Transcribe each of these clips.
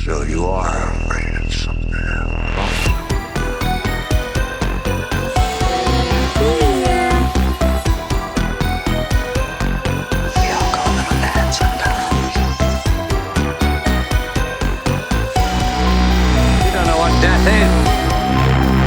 So you are afraid of something. Death is.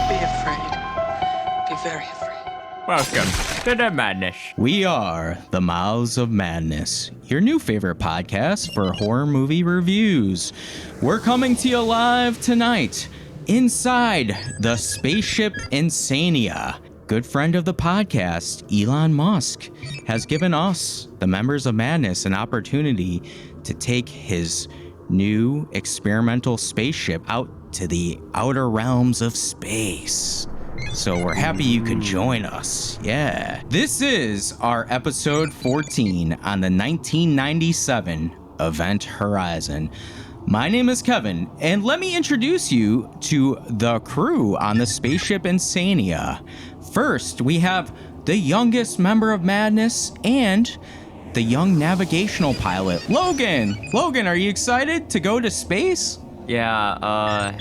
Be afraid. Be very afraid. Welcome to the madness. We are the Mouths of Madness, your new favorite podcast for horror movie reviews. We're coming to you live tonight inside the spaceship Insania. Good friend of the podcast, Elon Musk, has given us, the members of Madness, an opportunity to take his new experimental spaceship out to the outer realms of space. So we're happy you could join us. Yeah. This is our episode 14 on the 1997 Event Horizon. My name is Kevin, and let me introduce you to the crew on the spaceship Insania. First, we have the youngest member of Madness and the young navigational pilot, Logan. Logan, are you excited to go to space? Yeah,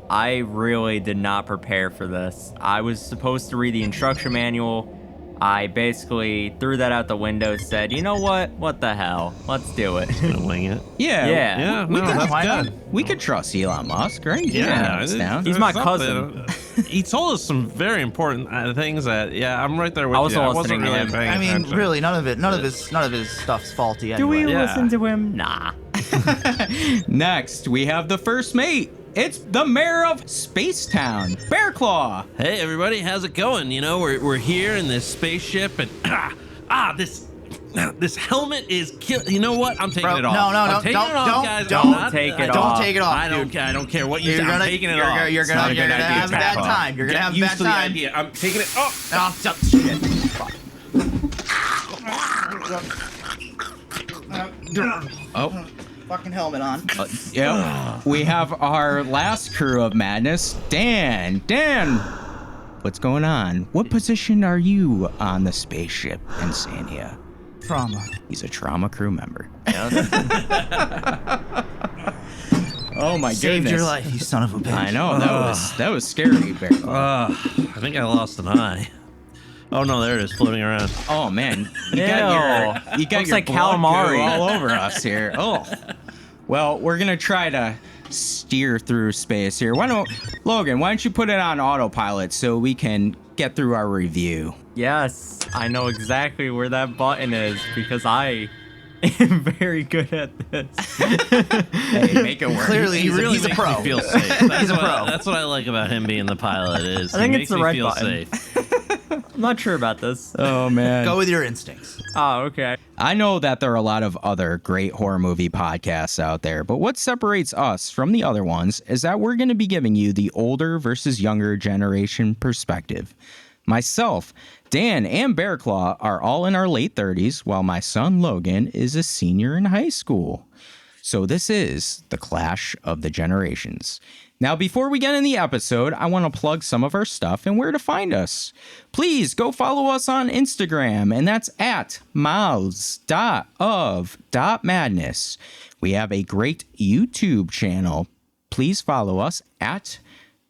I really did not prepare for this. I was supposed to read the instruction manual. I basically threw that out the window, said, you know what? What the hell? Let's do it. Gonna wing it. Yeah. That's good. We could trust Elon Musk, right? Yeah, down. He's my cousin. He told us some very important things that, I'm right there with I was you. I listening wasn't to really him. paying I mean, attention. really, none of his stuff's faulty Do we anyway. Yeah. listen to him? Nah. Next, we have the first mate. It's the mayor of Spacetown, Bearclaw. Hey, everybody, how's it going? You know, we're here in this spaceship, and this helmet is kill. You know what? I'm taking Bro, it off. no, I'm taking don't- it off, don't- guys. don't I'm not- take it I off. Don't take it off. I don't care what you say. I'm taking it off. You're It's not gonna a good idea have a to bad take it off. time. You're gonna Get have a used bad to the time. idea. I'm taking it off. Oh, shit. Oh, Fucking helmet on. yeah. We have our last crew of Madness, Dan. Dan, what's going on? What position are you on the spaceship Insania? Trauma. He's a trauma crew member. Oh my Saved goodness. your life, you son of a bitch. I know, that was scary, Bearclaw. I think I lost an eye. Oh no, there it is, floating around. Oh man, you Ew. got Looks your like blood calamari. goo all over us here. Oh, well, we're gonna try to steer through space here. Logan, why don't you put it on autopilot so we can get through our review? Yes, I know exactly where that button is because I am very good at this. Hey, make it work. Clearly, He really he's a makes pro. me feel safe. That's He's a what- pro. That's what I like about him being the pilot. Is I think he it's makes the me red feel button. safe. I'm not sure about this. Oh man. Go with your instincts. Oh, okay. I know that there are a lot of other great horror movie podcasts out there, but what separates us from the other ones is that we're going to be giving you the older versus younger generation perspective. Myself, Dan, and Bearclaw are all in our late 30s, while my son Logan is a senior in high school. So this is the clash of the generations. Now, before we get in the episode, I want to plug some of our stuff and where to find us. Please go follow us on Instagram, and that's at mouths.of.madness. We have a great YouTube channel. Please follow us at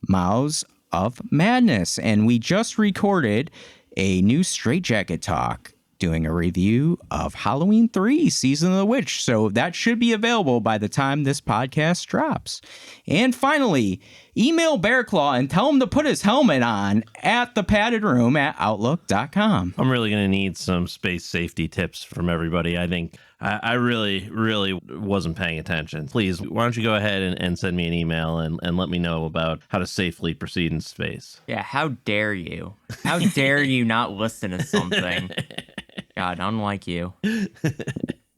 Mouths of Madness. And we just recorded a new Straight Jacket Talk doing a review of Halloween 3 Season of the Witch. So that should be available by the time this podcast drops. And finally, email Bearclaw and tell him to put his helmet on at thepaddedroom@outlook.com. I'm really going to need some space safety tips from everybody. I think I really, really wasn't paying attention. Please, why don't you go ahead and send me an email and let me know about how to safely proceed in space. Yeah, how dare you? How dare you not listen to something? God, unlike you.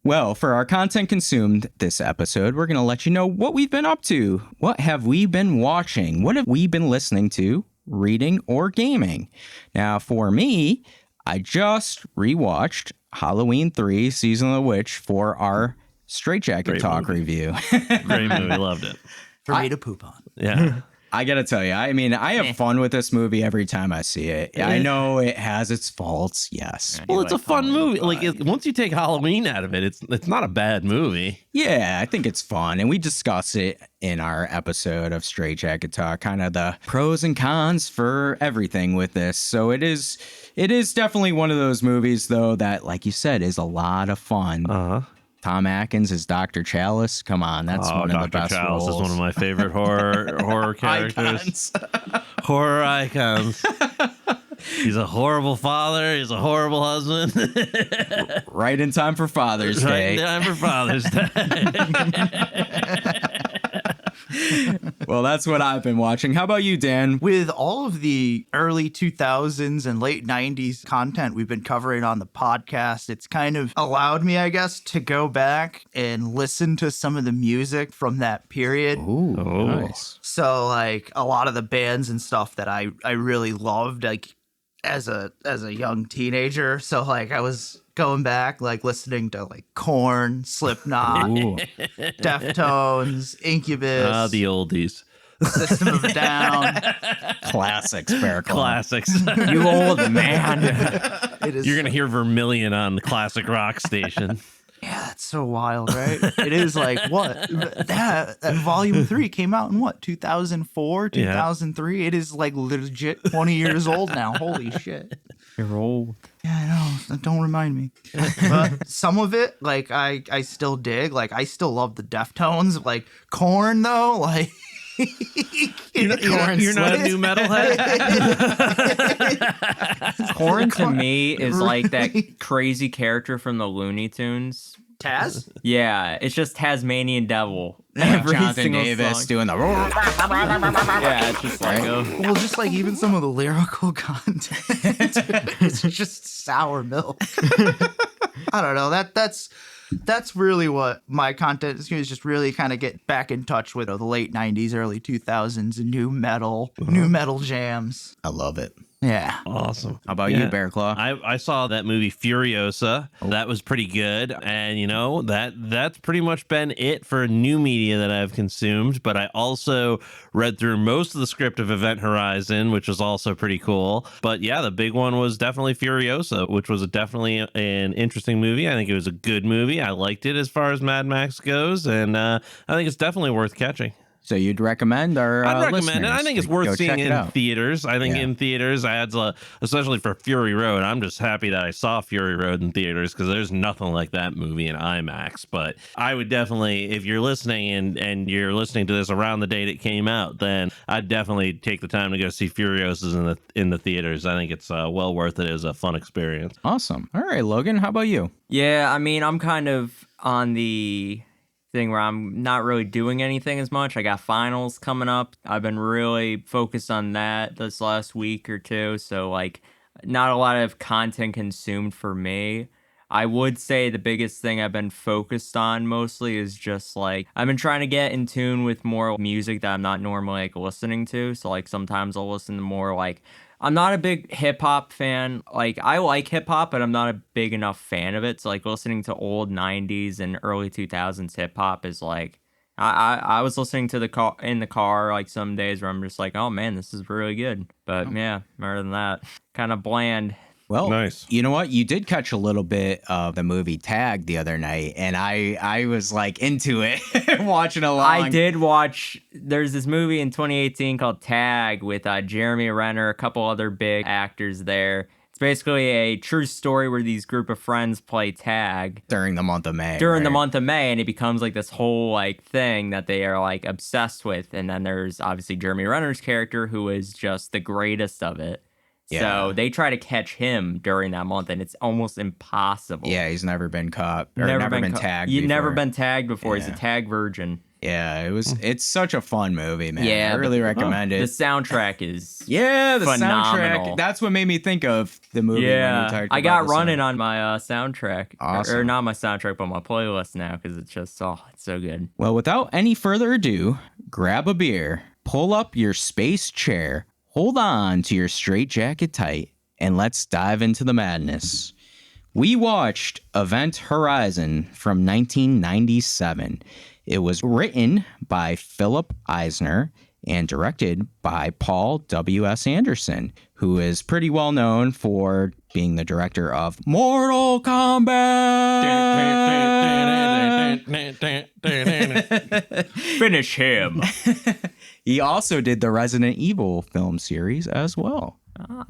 Well, for our content consumed this episode, we're going to let you know what we've been up to. What have we been watching? What have we been listening to, reading, or gaming? Now, for me, I just rewatched Halloween 3 Season of the Witch for our Straight Jacket Great Talk movie. review. Great movie, loved it. For me to poop on. Yeah. I gotta tell you, I mean, I have fun with this movie every time I see it. I know it has its faults, yes. Well, it's a fun movie. Like once you take Halloween out of it, it's not a bad movie. Yeah, I think it's fun, and we discuss it in our episode of Straight Jacket Talk, kind of the pros and cons for everything with this. So it is definitely one of those movies, though, that, like you said, is a lot of fun. Tom Atkins is Dr. Chalice. Come on, that's one of the best Chalice roles. is one of my favorite horror characters. Horror icons. He's a horrible father. He's a horrible husband. Right in time for Father's Day. Right in time for Father's Day. Well, that's what I've been watching. How about you, Dan? With all of the early 2000s and late 90s content we've been covering on the podcast, it's kind of allowed me, I guess, to go back and listen to some of the music from that period. Ooh, nice. So, like, a lot of the bands and stuff that I really loved, like, as a young teenager. So, like, I was going back, like, listening to, like, Korn, Slipknot, Deftones, Incubus. The oldies. System of a Down. Classics, Bearclaw. Classics. You old man. It is You're going to hear Vermilion on the classic rock station. Yeah, that's so wild, right? It is like, what? That volume 3 came out in what, 2004, 2003? It is like legit 20 years old now. Holy shit. You're old. Yeah, I know. Don't remind me. But some of it, like, I still dig. Like, I still love the Deftones. Like, Korn, though, like... You're not a new metalhead? Korn to me is like that crazy character from the Looney Tunes. Taz? Yeah, it's just Tasmanian Devil. Jonathan single Davis song. doing the... Yeah, it's just like, Well, just like even some of the lyrical content, it's just sour milk. I don't know. That's really what my content is just really kind of get back in touch with the late 90s, early 2000s, and new metal jams. I love it. Yeah. Awesome. How about you, Bearclaw? I saw that movie Furiosa. That was pretty good. And, you know, that's pretty much been it for new media that I've consumed. But I also read through most of the script of Event Horizon, which was also pretty cool. But yeah, the big one was definitely Furiosa, which was definitely an interesting movie. I think it was a good movie. I liked it as far as Mad Max goes. And I think it's definitely worth catching. So you'd recommend our I'd recommend it. I think it's worth seeing in out. theaters. I think in theaters, especially for Fury Road, I'm just happy that I saw Fury Road in theaters because there's nothing like that movie in IMAX. But I would definitely, if you're listening and you're listening to this around the date it came out, then I'd definitely take the time to go see Furiosa in the theaters. I think it's well worth it as a fun experience. Awesome. All right, Logan, how about you? yeah, I mean, I'm kind of on the thing where I'm not really doing anything as much. I got finals coming up. I've been really focused on that this last week or two. So, like, not a lot of content consumed for me. I would say the biggest thing I've been focused on mostly is just, like, I've been trying to get in tune with more music that I'm not normally, like, listening to. So, like, sometimes I'll listen to more, like, I'm not a big hip-hop fan. Like, I like hip-hop, but I'm not a big enough fan of it. So, like, listening to old 90s and early 2000s hip-hop is, like, I was listening to in the car, like, some days where I'm just like, oh, man, this is really good. But, yeah, other than that, kind of bland. Well, Nice. You know what? You did catch a little bit of the movie Tag the other night, and I was like into it, watching along. I did watch, there's this movie in 2018 called Tag with Jeremy Renner, a couple other big actors there. It's basically a true story where these group of friends play tag during the month of May. during the month of May, and it becomes like this whole like thing that they are like obsessed with. And then there's obviously Jeremy Renner's character, who is just the greatest of it. Yeah. So they try to catch him during that month, and it's almost impossible. Yeah, he's never been caught or never been tagged. You've never before. been tagged before. He's Yeah. a tag virgin. Yeah, it's such a fun movie, man. Yeah, I really recommend The it. soundtrack is Yeah, the phenomenal. soundtrack. That's what made me think of the movie. When you yeah. talked I about got the running sound. on my soundtrack, Awesome. or not my soundtrack, but my playlist now because it's just it's so good. Well, without any further ado, grab a beer, pull up your space chair, hold on to your straitjacket tight, and let's dive into the madness. We watched Event Horizon from 1997. It was written by Philip Eisner and directed by Paul W.S. Anderson, who is pretty well known for being the director of Mortal Kombat. Finish him. He also did the Resident Evil film series as well.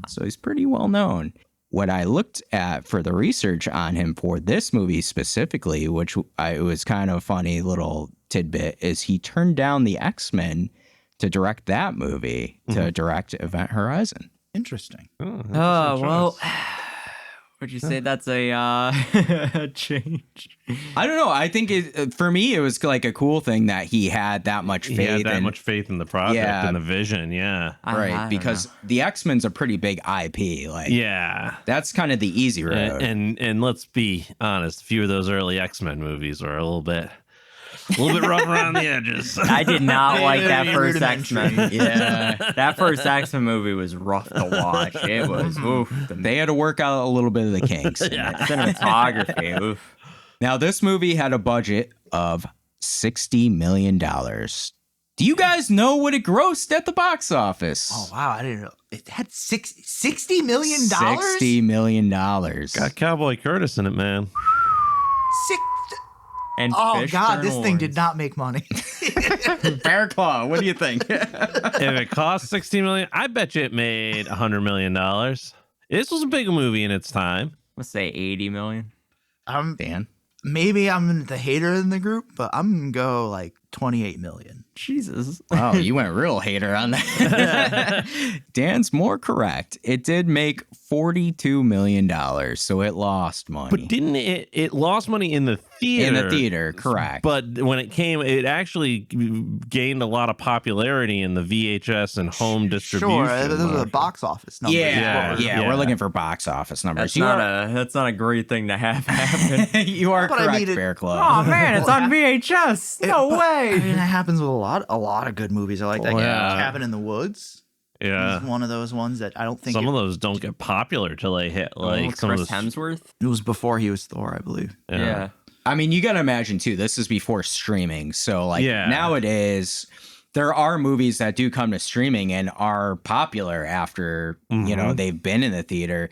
So he's pretty well known. What I looked at for the research on him for this movie specifically, which it was kind of a funny little tidbit, is he turned down the X-Men to direct that movie, to direct Event Horizon. Interesting. Well, would you say that's a change? I don't know. I think for me, it was like a cool thing that he had that much faith. He had that much faith in the project and the vision. Yeah. Right. Because the X-Men's a pretty big IP. Like, yeah. That's kind of the easy road. And let's be honest, a few of those early X-Men movies were a little bit rough around the edges. I did not like that first rudimentary. X-Men. Yeah. That first X-Men movie was rough to watch. It was, oof. They had to work out a little bit of the kinks. Cinematography, oof. Now, this movie had a budget of $60 million. Do you guys know what it grossed at the box office? Oh, wow. I didn't know. It had $60 million? $60 million. Got Cowboy Curtis in it, man. And Oh, Fish God, Turn this thing Orange. did not make money. Bearclaw, what do you think? If it cost $60 million, I bet you it made $100 million. This was a big movie in its time. Let's say 80 million. Dan? Maybe I'm the hater in the group, but I'm going to go like 28 million. Jesus. Oh, you went real hater on that. Dan's more correct. It did make $42 million, so it lost money. But didn't it lost money in the theater? In the theater, correct. But when it came, it actually gained a lot of popularity in the VHS and home distribution. Sure, those are the box office numbers. Yeah, we're looking for box office numbers. That's not a great thing to have happen. You are But I correct, mean, Bearclaw. Oh man, it's on VHS. No way. I mean, that happens with a lot of good movies. I like that. Yeah. Cabin in the Woods. Yeah. Is one of those ones that I don't think Some of those don't get popular till they hit like some Chris of those. Hemsworth. it was before he was Thor, I believe. Yeah. I mean, you got to imagine, too, this is before streaming. So, like, Yeah. nowadays, there are movies that do come to streaming and are popular after, you know, they've been in the theater.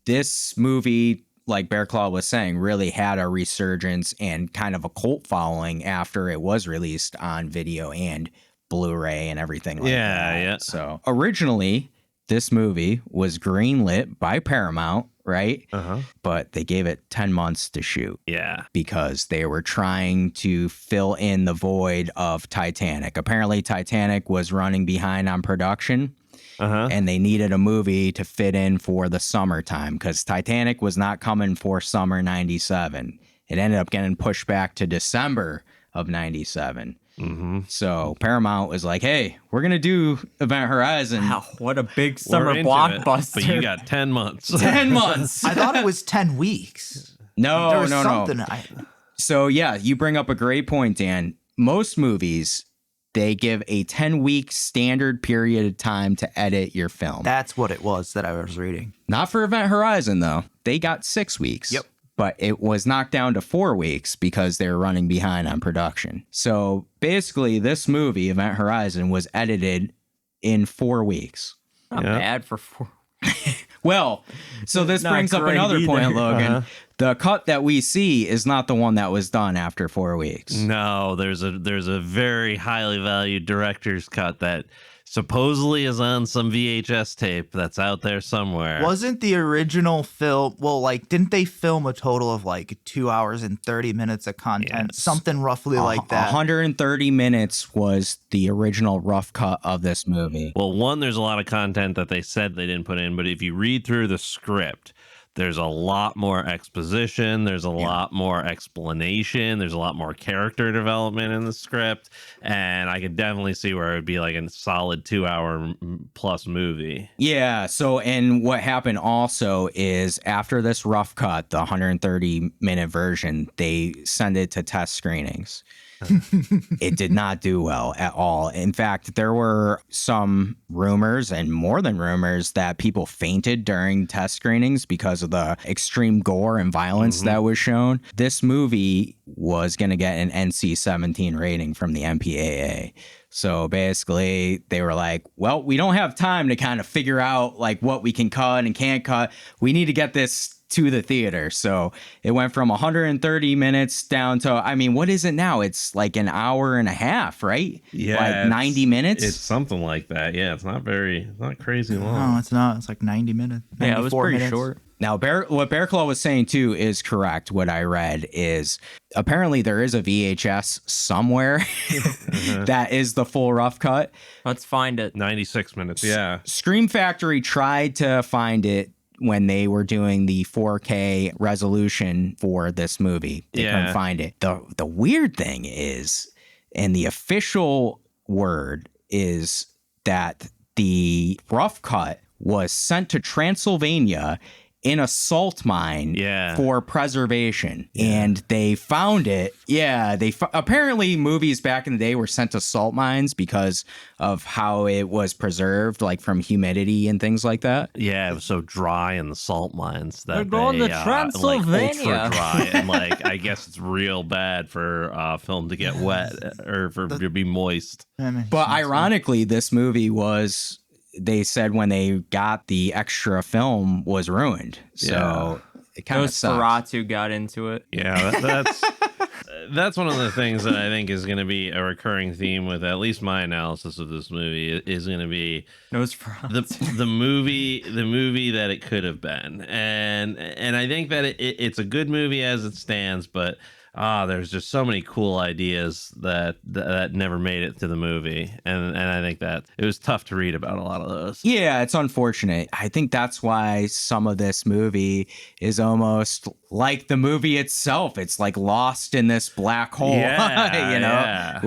This movie, like Bearclaw was saying, really had a resurgence and kind of a cult following after it was released on video and Blu-ray and everything like that. Yeah. So, originally, this movie was greenlit by Paramount, right? But they gave it 10 months to shoot. Yeah. Because they were trying to fill in the void of Titanic. Apparently, Titanic was running behind on production, and they needed a movie to fit in for the summertime because Titanic was not coming for summer 97. It ended up getting pushed back to December of 97. So Paramount was like, hey, we're going to do Event Horizon. Wow, what a big We're summer into blockbuster. it, but you got 10 months. 10 months. I thought it was 10 weeks. No. There was something. So, yeah, you bring up a great point, Dan. Most movies, they give a 10-week standard period of time to edit your film. That's what it was that I was reading. Not for Event Horizon, though. They got 6 weeks. Yep. But it was knocked down to 4 weeks because they were running behind on production. So basically, this movie, Event Horizon, was edited in 4 weeks. Not bad for 4. Well, so this Not brings up great another point, either. Logan. The cut that we see is not the one that was done after 4 weeks. No, there's a very highly valued director's cut that supposedly is on some VHS tape that's out there somewhere. Wasn't the original film, well, like, didn't they film a total of like 2 hours and 30 minutes of content? Yes. Something roughly like that. 130 minutes was the original rough cut of this movie. Well, one, there's a lot of content that they said they didn't put in, but if you read through the script, there's a lot more exposition. There's a lot more explanation. There's a lot more character development in the script. And I could definitely see where it would be like a solid 2 hour plus movie. Yeah. So, and what happened also is after this rough cut, the 130-minute version, they send it to test screenings. It did not do well at all. In fact, there were some rumors, and more than rumors, that people fainted during test screenings because of the extreme gore and violence that was shown. This movie was going to get an NC-17 rating from the MPAA. So basically, they were like, well, we don't have time to kind of figure out like what we can cut and can't cut. We need to get this to the theater. So it went from 130 minutes down to, I mean, what is it now? It's like an hour and a half, right? Yeah. Like 90 minutes? It's something like that. Yeah, it's not crazy long. No, it's not. It's like 90 minutes. Yeah, it was 94 pretty minutes. short. Now, what Bearclaw was saying, too, is correct. What I read is apparently there is a VHS somewhere that is the full rough cut. Let's find it. 96 minutes, yeah. Scream Factory tried to find it when they were doing the 4K resolution for this movie. They couldn't find it. The weird thing is, and the official word is that the rough cut was sent to Transylvania in a salt mine for preservation. And they found it. Yeah, apparently movies back in the day were sent to salt mines because of how it was preserved, like from humidity and things like that. Yeah, it was so dry in the salt mines that They're going to Transylvania. Like ultra dry, and like I guess it's real bad for film to get wet or for to be moist. But ironically, this movie was, they said when they got the extra film, was ruined. So it kind of sucks. Nosferatu got into it. Yeah, that's one of the things that I think is going to be a recurring theme with at least my analysis of this movie is going to be Nosferatu. the movie that it could have been, and I think that it's a good movie as it stands, but there's just so many cool ideas that never made it to the movie, and I think that it was tough to read about a lot of those. Yeah, it's unfortunate. I think that's why some of this movie is almost like the movie itself. It's like lost in this black hole,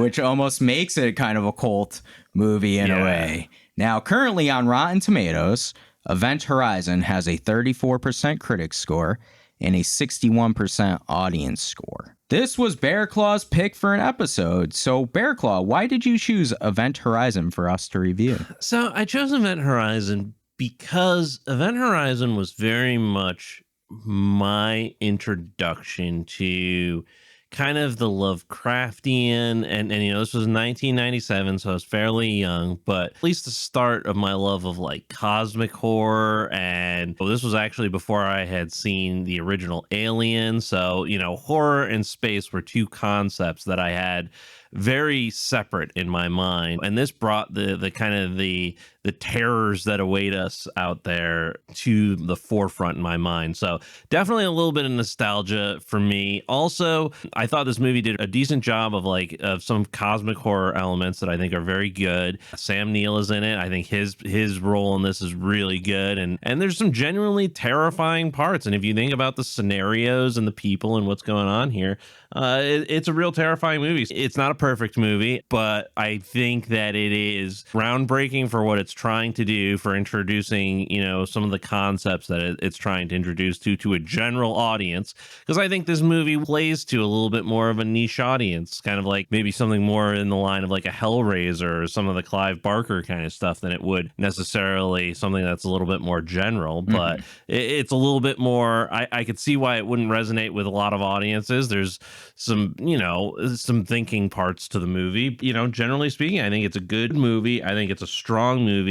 which almost makes it kind of a cult movie in a way. Now, currently on Rotten Tomatoes, Event Horizon has a 34% critic score and a 61% audience score. This was Bearclaw's pick for an episode. So, Bearclaw, why did you choose Event Horizon for us to review? So, I chose Event Horizon because Event Horizon was very much my introduction to kind of the Lovecraftian, and you know, this was 1997, so I was fairly young, but at least the start of my love of like cosmic horror. And this was actually before I had seen the original Alien, so you know, horror and space were two concepts that I had very separate in my mind, and this brought the kind of the terrors that await us out there to the forefront in my mind. So definitely a little bit of nostalgia for me. Also, I thought this movie did a decent job of some cosmic horror elements that I think are very good. Sam Neill is in it. I think his role in this is really good, and there's some genuinely terrifying parts. And if you think about the scenarios and the people and what's going on here, it's a real terrifying movie. It's not a perfect movie, but I think that it is groundbreaking for what it's trying to do, for introducing, you know, some of the concepts that it's trying to introduce to a general audience. Because I think this movie plays to a little bit more of a niche audience, kind of like maybe something more in the line of like a Hellraiser or some of the Clive Barker kind of stuff than it would necessarily something that's a little bit more general. But it's a little bit more, I could see why it wouldn't resonate with a lot of audiences. There's some, you know, some thinking parts to the movie. You know, generally speaking, I think it's a good movie. I think it's a strong movie.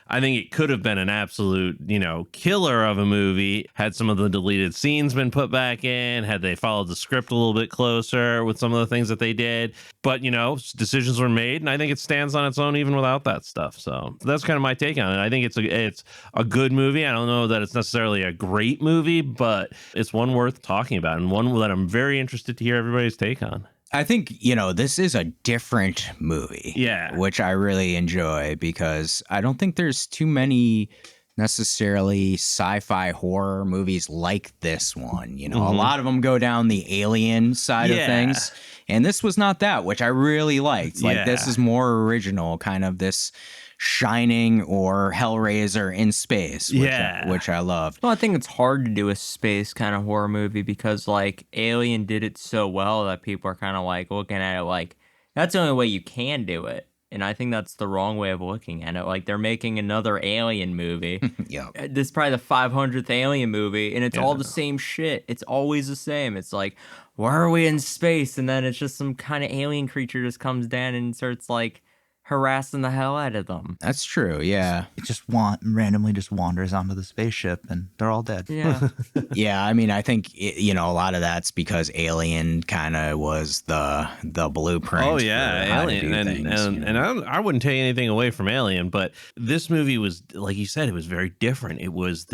I think it could have been an absolute, you know, killer of a movie had some of the deleted scenes been put back in, had they followed the script a little bit closer with some of the things that they did. But, you know, decisions were made, and I think it stands on its own even without that stuff. So that's kind of my take on it. I think it's a good movie. I don't know that it's necessarily a great movie, but it's one worth talking about, and one that I'm very interested to hear everybody's take on. I think, you know, this is a different movie. Yeah. Which I really enjoy, because I don't think there's too many necessarily sci-fi horror movies like this one. You know, a lot of them go down the alien side of things. And this was not that, which I really liked. Like, this is more original, kind of this Shining or Hellraiser in space, which I loved. Well, I think it's hard to do a space kind of horror movie because like Alien did it so well that people are kind of like looking at it like that's the only way you can do it. And I think that's the wrong way of looking at it. Like they're making another Alien movie. Yeah. This is probably the 500th Alien movie, and it's all the same shit. It's always the same. It's like, why are we in space? And then it's just some kind of alien creature just comes down and starts like harassing the hell out of them. That's true. Yeah. It just randomly just wanders onto the spaceship and they're all dead. Yeah. Yeah. I mean, I think, a lot of that's because Alien kind of was the blueprint. Oh yeah, for how to Alien, do and things, I wouldn't take anything away from Alien, but this movie was, like you said, it was very different. There was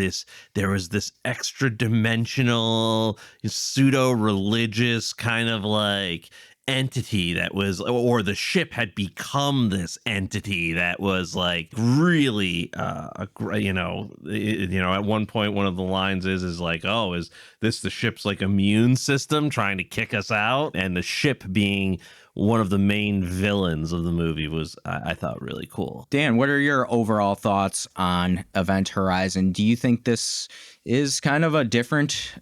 this extra dimensional, pseudo religious kind of like entity that was, or the ship had become this entity that was like really at one point one of the lines is like, oh, is this the ship's like immune system trying to kick us out? And the ship being one of the main villains of the movie was, I thought, really cool. Dan, what are your overall thoughts on Event Horizon? Do you think this is kind of a different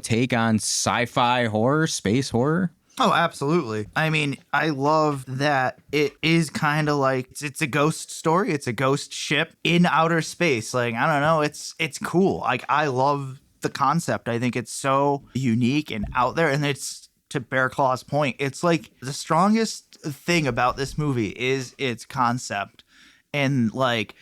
take on sci-fi horror, space horror? Oh, absolutely. I mean, I love that it is kind of like it's a ghost story. It's a ghost ship in outer space. Like, I don't know. It's cool. Like, I love the concept. I think it's so unique and out there. And it's, to Bearclaw's point, it's like the strongest thing about this movie is its concept and like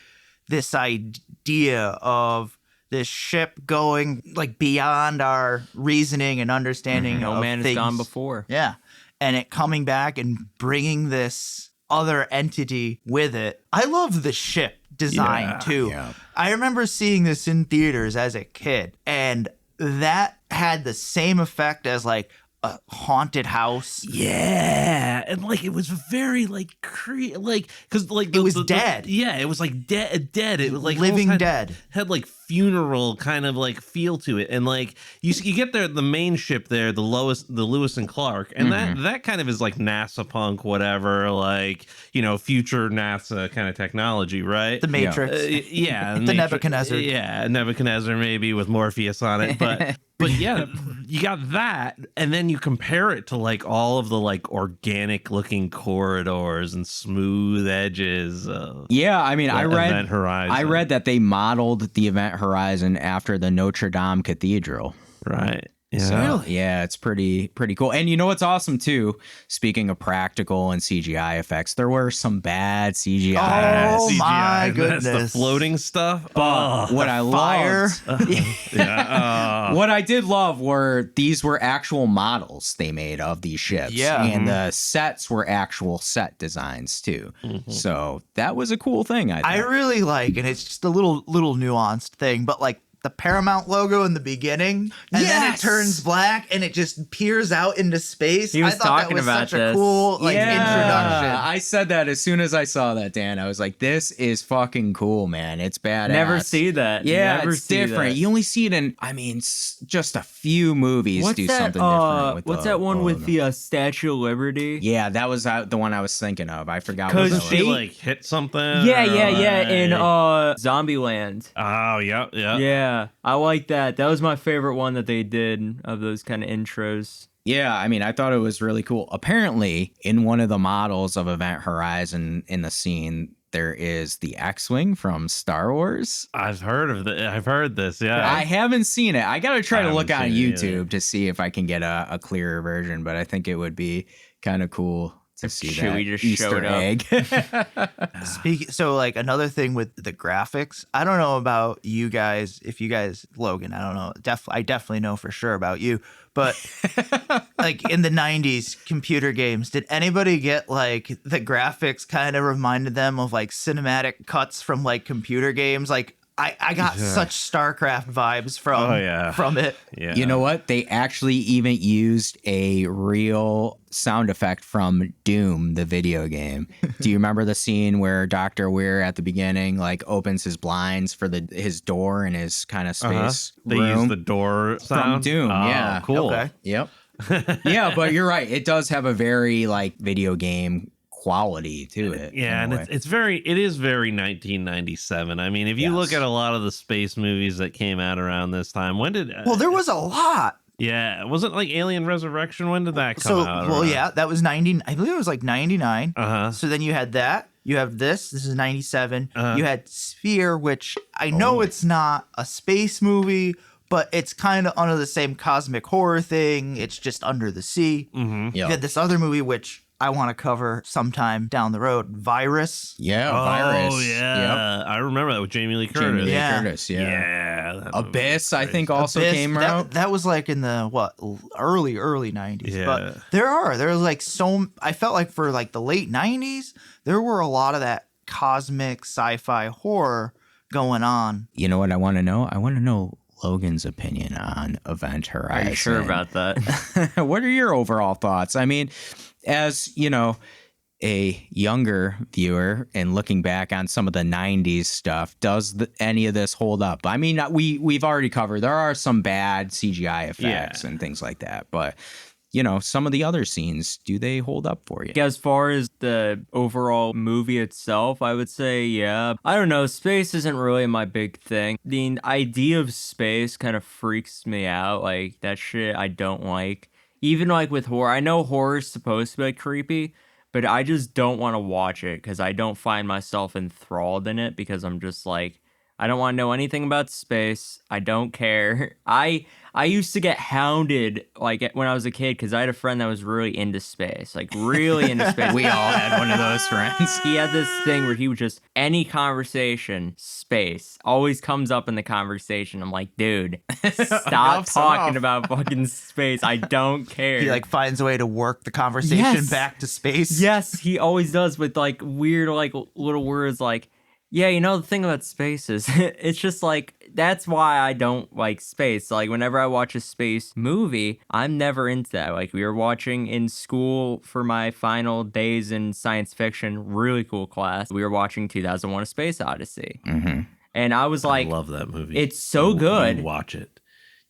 this idea of this ship going like beyond our reasoning and understanding. No of man things. has gone before. Yeah. And it coming back and bringing this other entity with it. I love the ship design too. Yeah. I remember seeing this in theaters as a kid, and that had the same effect as like a haunted house. Yeah, and like it was very like because like It was dead. It was like dead. It was like Living almost dead. Had like funeral kind of like feel to it, and like you get there, the main ship there, the Lewis and Clark, and that kind of is like NASA punk, whatever, like future NASA kind of technology, right? The Matrix. The Nebuchadnezzar. Yeah, Nebuchadnezzar maybe with Morpheus on it, but. But yeah, you got that, and then you compare it to like all of the like organic looking corridors and smooth edges. Yeah, I mean, Event Horizon. I read that they modeled the Event Horizon after the Notre Dame Cathedral. Right. Yeah. So, yeah, it's pretty cool. And you know what's awesome too? Speaking of practical and CGI effects, there were some bad CGI. Oh CGI, my that's the goodness. floating stuff. But what I fire. loved, what I did love were these were actual models they made of these ships. Yeah. And the sets were actual set designs too. So that was a cool thing, I think. I really like, and it's just a little nuanced thing, but like the Paramount logo in the beginning, and then it turns black and it just peers out into space. He was I thought that talking was about such this. a cool introduction. I said that as soon as I saw that, Dan. I was like, this is fucking cool, man. It's badass. Never see that. Yeah, Never it's see different. that. You only see it in, just a few movies do something different. With what's the that one with logo. the Statue of Liberty? Yeah, that was the one I was thinking of. I forgot. 'Cause What She it was. like hit something. Yeah. In Right. Zombieland. Oh yeah. Yeah, I like that. That was my favorite one that they did of those kind of intros. Yeah, I mean, I thought it was really cool. Apparently, in one of the models of Event Horizon in the scene, there is the X-Wing from Star Wars. I've heard this. Yeah. I haven't seen it. I got to try to look on haven't seen it either. YouTube to see if I can get a clearer version, but I think it would be kind of cool to see that Chewie just Easter showed up. egg. So like another thing with the graphics, I don't know about you guys. If you guys, Logan, I don't know. I definitely know for sure about you. But like in the 90s computer games, did anybody get like the graphics kind of reminded them of like cinematic cuts from like computer games? Like I got such StarCraft vibes from it. Yeah. You know what? They actually even used a real sound effect from Doom, the video game. Do you remember the scene where Dr. Weir at the beginning like opens his blinds for his door in his kind of space They room? use the door sound From Doom, Oh, yeah. Cool. Okay. Yep. Yeah, but you're right. It does have a very like video game quality to it. Yeah, in and a way. it is very 1997. I mean, if you look Yes. at a lot of the space movies that came out around this time, when did Well, there was a lot. yeah, wasn't like Alien Resurrection? When did that come So, out? well, yeah, that was 90. I believe it was like 99. Uh-huh. So then you had that. You have this. This is 97. Uh-huh. You had Sphere, which I know it's not a space movie, but it's kind of under the same cosmic horror thing. It's just under the sea. Mm-hmm. You had this other movie, which I want to cover sometime down the road, Virus. Yeah, Oh, Virus. yeah. I remember that with Jamie Lee Curtis. Jamie Lee Yeah. Curtis, yeah. Yeah. that movie Abyss, was I great. think, also Abyss, came that, out. That was like in the early 90s. Yeah. But there's like I felt like for like the late 90s, there were a lot of that cosmic sci-fi horror going on. You know what I want to know? I want to know Logan's opinion on Event Horizon. Are you sure about that? What are your overall thoughts? I mean, as you know, a younger viewer and looking back on some of the 90s stuff, does any of this hold up? I mean, we've already covered there are some bad CGI effects and things like that, but you know, some of the other scenes, do they hold up for you? As far as the overall movie itself, I would say, yeah. I don't know, space isn't really my big thing. The idea of space kind of freaks me out. Like, that shit I don't like. Even like with horror, I know horror is supposed to be like creepy, but I just don't want to watch it because I don't find myself enthralled in it because I'm just like, I don't want to know anything about space. I don't care. I used to get hounded like when I was a kid because I had a friend that was really into space, like really into space. We all had one of those friends. He had this thing where he would just, any conversation, space, always comes up in the conversation. I'm like, dude, stop Enough's talking enough. about fucking space. I don't care. He like finds a way to work the conversation Yes. back to space. Yes, he always does with like weird like little words like, yeah, you know, the thing about space is it's just like, that's why I don't like space. Like whenever I watch a space movie, I'm never into that. Like we were watching in school for my final days in science fiction, really cool class. We were watching 2001: A Space Odyssey. Mm-hmm. And I was like, I love that movie. it's so good. You watch it.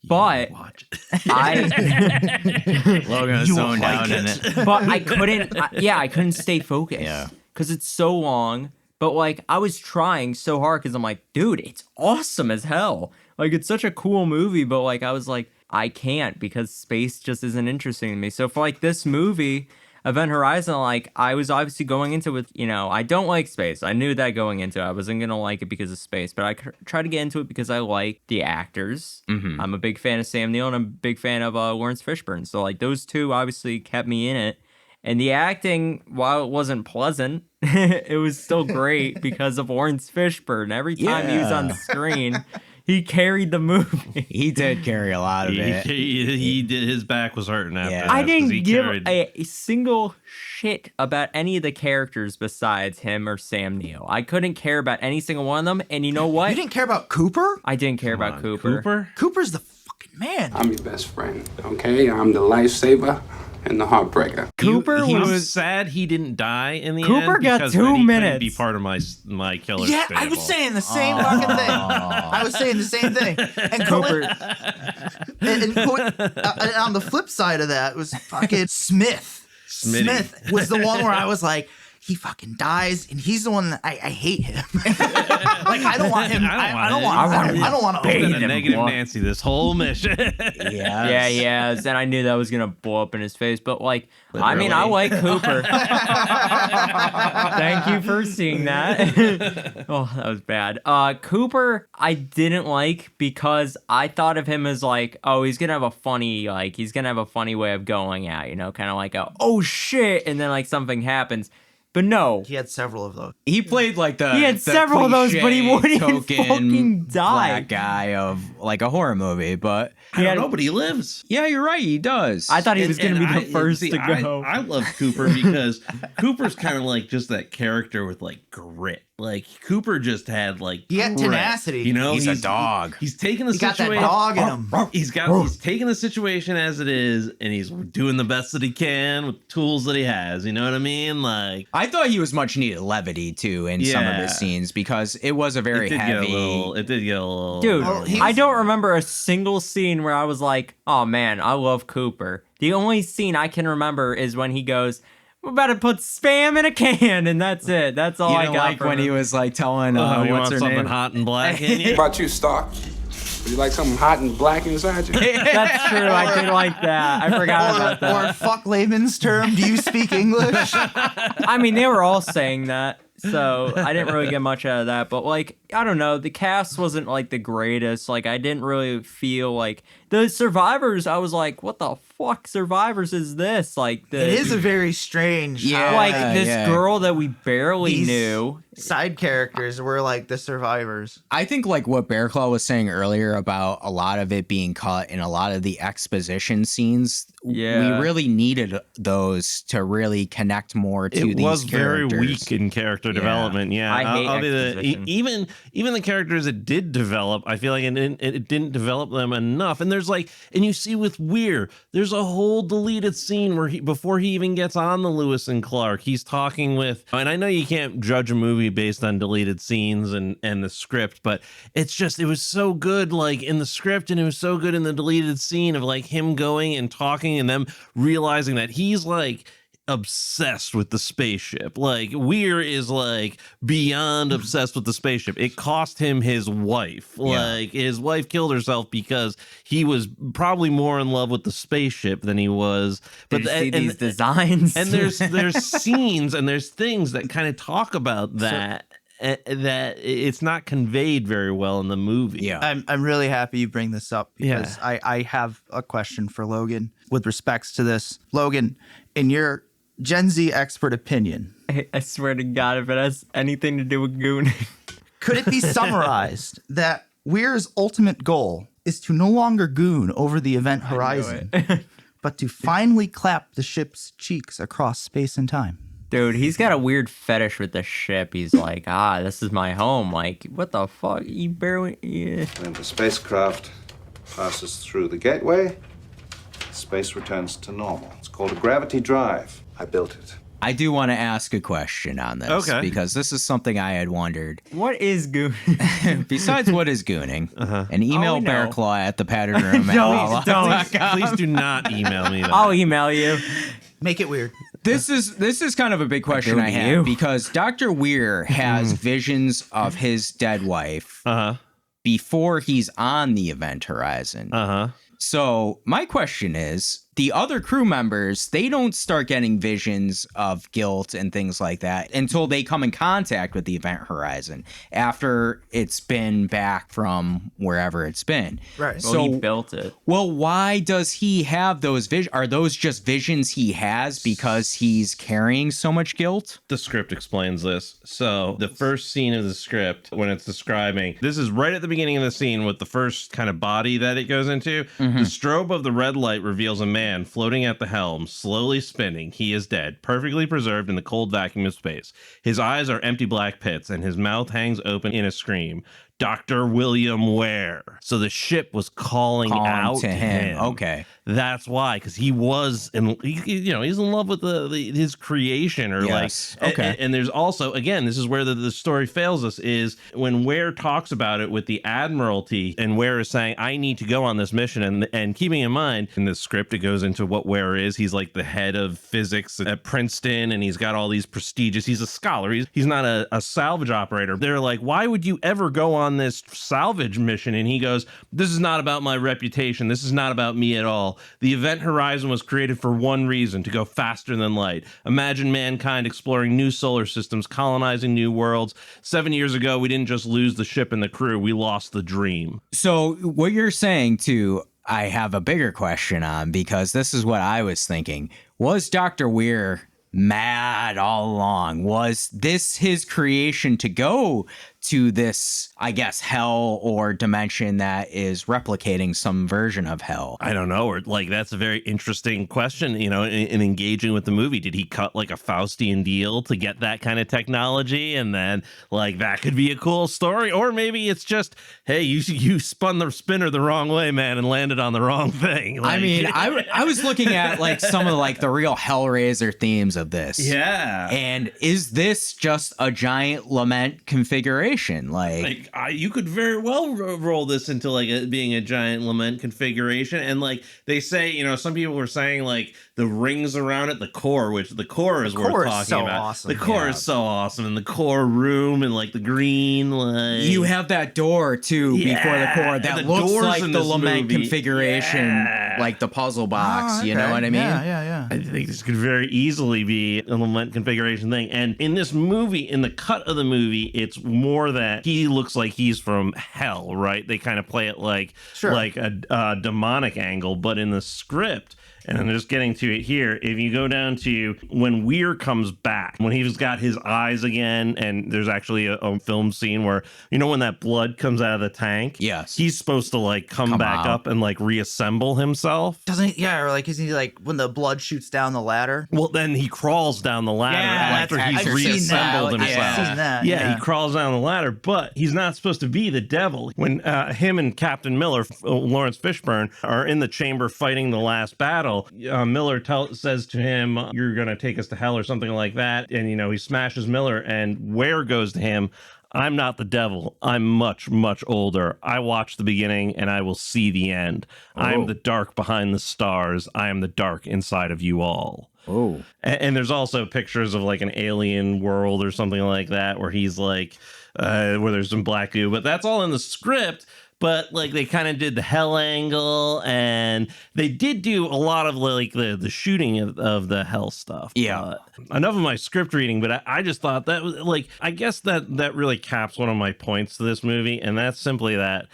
You But- watch it. I Logan was You zoned like down in it. it. but I couldn't I couldn't stay focused. Yeah. Cuz it's so long. But like I was trying so hard cuz I'm like, dude, it's awesome as hell. Like it's such a cool movie, but like I was like, I can't because space just isn't interesting to me. So for like this movie, Event Horizon, like I was obviously going into with, you know, I don't like space. I knew that going into it. I wasn't going to like it because of space, but I tried to get into it because I like the actors. Mhm. I'm a big fan of Sam Neill and I'm a big fan of Lawrence Fishburne. So like those two obviously kept me in it. And the acting, while it wasn't pleasant, it was still great because of Lawrence Fishburne. Every time he was on Yeah. screen, he carried the movie. He did carry a lot of it. He did. His back was hurting after Yeah. that. I 'cause he didn't give carried- a single shit about any of the characters besides him or Sam Neill. I couldn't care about any single one of them. And you know what? You didn't care about Cooper? I didn't care Come about on, Cooper. Cooper's the fucking man. I'm your best friend, okay? I'm the lifesaver and the heartbreaker. Cooper he was was sad he didn't die in the Cooper end. got because 2 then he couldn't minutes. Be part of my killer. Yeah, I was saying the same fucking thing. I was saying the same thing. And Cooper. and on the flip side of that was fucking Smith. Smitty. Smith was the one where I was like, he fucking dies, and he's the one that I hate him. Like I don't want him. I don't want to He's own been a him. negative Well- Nancy this whole mission. Yeah, yeah. And I knew that was gonna blow up in his face. But like, I mean, I Literally. like Cooper. Thank you for seeing that. Oh, that was bad. Cooper, I didn't like because I thought of him as like, oh, he's gonna have a funny way of going out, you know, kind of like a oh shit, and then like something happens. But no, He had several of those. He played like the He had the several of those, but he cliche wouldn't token fucking die. black guy of like a horror movie. But I don't know, but he lives. yeah, you're right. He does. I thought he was gonna be the first see, to go. I love Cooper because Cooper's kind of like just that character with like grit. Like Cooper just had like He had grit. tenacity. You know, He's a dog. He's taking the He got that situation. dog in him. He's taking the situation as it is, and he's doing the best that he can with the tools that he has. You know what I mean? Like I thought he was much needed levity too in some of his Yeah. scenes because it was a very it did heavy. It did get a little. Dude, Oh, he I was- don't remember a single scene where I was like, oh man, I love Cooper. The only scene I can remember is when he goes, we're about to put spam in a can, and that's it. That's all You I didn't got like from when him. he was like telling You what's want her something name? hot and black in you? What about you, Stark? Would you like something hot and black inside you? That's true. I did like that. I forgot about that. Or fuck layman's term, do you speak English? I mean, they were all saying that, so I didn't really get much out of that. But like, I don't know, the cast wasn't like the greatest. Like, I didn't really feel like the survivors. I was like, what the fuck, survivors is this? Like, It is a very strange. Yeah. how, like this girl that we barely these knew. side characters were like the survivors. I think like what Bearclaw was saying earlier about a lot of it being cut in a lot of the exposition scenes. Yeah. We really needed those to really connect more to It these was very characters. weak in character development. Yeah, I hate I'll be exposition. even the characters it did develop, I feel like it didn't develop them enough. And there's like, and you see with Weir, there's a whole deleted scene where before he even gets on the Lewis and Clark, he's talking with. And I know you can't judge a movie based on deleted scenes and the script, but it was so good, like in the script, and it was so good in the deleted scene of like him going and talking and them realizing that he's like obsessed with the spaceship. Like Weir is like beyond obsessed with the spaceship. It cost him his wife. Like his wife killed herself because he was probably more in love with the spaceship than he was. Did you see these designs? And there's scenes and there's things that kind of talk about that. That it's not conveyed very well in the movie. Yeah. I'm really happy you bring this up because I have a question for Logan with respects to this. Logan, in your Gen Z expert opinion, I swear to God, if it has anything to do with gooning. could it be summarized that Weir's ultimate goal is to no longer goon over the event horizon, but to finally clap the ship's cheeks across space and time? Dude, he's got a weird fetish with the ship. He's like, this is my home. Like, what the fuck? You barely... Yeah. When the spacecraft passes through the gateway, space returns to normal. It's called a gravity drive. I built it. I do want to ask a question on this because this is something I had wondered. What is gooning? Besides what is gooning, and email we know. Bearclaw at the pattern room. Please do not email me that. I'll email you. Make it weird. This is kind of a big question I have because Dr. Weir has visions of his dead wife before he's on the event horizon. So my question is, the other crew members, they don't start getting visions of guilt and things like that until they come in contact with the event horizon after it's been back from wherever it's been. Right. Well, So he built it. well, why does he have those visions? Are those just visions he has because he's carrying so much guilt? The script explains this. So the first scene of the script, when it's describing, this is right at the beginning of the scene with the first kind of body that it goes into. The strobe of the red light reveals a man floating at the helm, slowly spinning. He is dead, perfectly preserved in the cold vacuum of space. His eyes are empty black pits, and his mouth hangs open in a scream. Dr. William Ware. So the ship was calling out to him. Okay. That's why, because he was, he's in love with his creation, or Yes. like, Okay. And there's also, again, this is where the story fails us, is when Ware talks about it with the Admiralty, and Ware is saying, I need to go on this mission, and keeping in mind, in the script, it goes into what Ware is. He's like the head of physics at Princeton, and he's got all these prestigious, he's a scholar, he's not a salvage operator. They're like, why would you ever go on this salvage mission? And he goes, this is not about my reputation. This is not about me at all. The event horizon was created for one reason, to go faster than light. Imagine mankind exploring new solar systems, colonizing new worlds. 7 years ago, we didn't just lose the ship and the crew. We lost the dream. So what you're saying too, I have a bigger question on, because this is what I was thinking. Was Dr. Weir mad all along? Was this his creation to go to this, I guess, hell or dimension that is replicating some version of hell? I don't know. Or like, that's a very interesting question, in engaging with the movie. Did he cut like a Faustian deal to get that kind of technology? And then like, that could be a cool story. Or maybe it's just, hey, you spun the spinner the wrong way, man, and landed on the wrong thing. Like, I mean, I was looking at like some of like the real Hellraiser themes of this. yeah. And is this just a giant lament configuration? configuration. Like you could very well roll this into like being a giant lament configuration. And like they say, you know, some people were saying like the rings around it, the core, which the core is worth talking so about. Awesome. The core is so awesome, and the core room and like the green, like you have that door too before the core that looks like the lament configuration, like the puzzle box. You know what I mean? Yeah. I think this could very easily be a lament configuration thing. And in this movie, in the cut of the movie, it's more that he looks like he's from hell, right? They kind of play it like a demonic angle, but in the script, and I'm just getting to it here, if you go down to when Weir comes back, when he's got his eyes again, and there's actually a film scene where, you know, when that blood comes out of the tank? Yes. He's supposed to like come back up and like reassemble himself. Doesn't he? Yeah, or like, isn't he like when the blood shoots down the ladder? Well, then he crawls down the ladder after he's reassembled himself. I've seen that. Yeah, he crawls down the ladder, but he's not supposed to be the devil. When him and Captain Miller, Lawrence Fishburne, are in the chamber fighting the last battle, Miller says to him, "You're going to take us to hell," or something like that. And, you know, he smashes Miller, and Ware goes to him, "I'm not the devil. I'm much, much older. I watched the beginning and I will see the end. I am the dark behind the stars. I am the dark inside of you all." Oh. And there's also pictures of like an alien world or something like that where he's like, where there's some black goo, but that's all in the script. But like they kind of did the hell angle, and they did do a lot of like the shooting of the hell stuff. Yeah. Enough of my script reading, but I just thought that was like, I guess that really caps one of my points to this movie, and that's simply that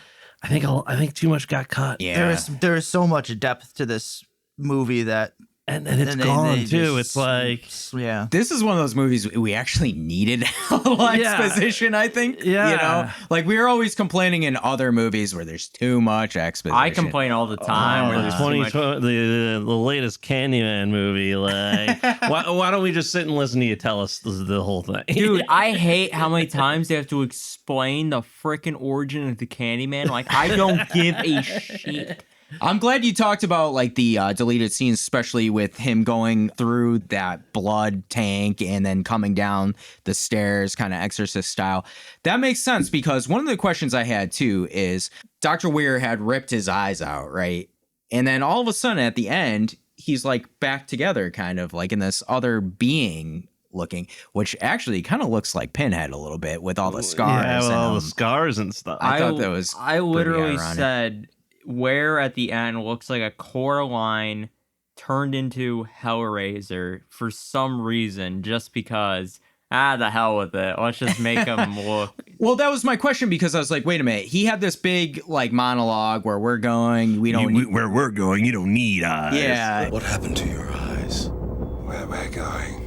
I think too much got cut. Yeah. There is so much depth to this movie that. And it's gone too. It's like, yeah, this is one of those movies we actually needed exposition, I think. Yeah. You know, like we were always complaining in other movies where there's too much exposition. I complain all the time where there's too much. The latest Candyman movie. Like, why don't we just sit and listen to you tell us the whole thing? Dude, I hate how many times they have to explain the freaking origin of the Candyman. Like, I don't give a shit. I'm glad you talked about like the deleted scenes, especially with him going through that blood tank and then coming down the stairs, kind of Exorcist style. That makes sense because one of the questions I had too is Dr. Weir had ripped his eyes out, right? And then all of a sudden at the end, he's like back together, kind of like in this other being looking, which actually kind of looks like Pinhead a little bit with all the scars. Yeah, with and, all the scars and stuff. I thought that was I literally pretty ironic. said where at the end looks like a Coraline turned into Hellraiser for some reason, just because the hell with it. Let's just make him look. Well, that was my question because I was like, wait a minute. He had this big like monologue where we're going. Where we're going, you don't need eyes. Yeah. What happened to your eyes? Where we're going,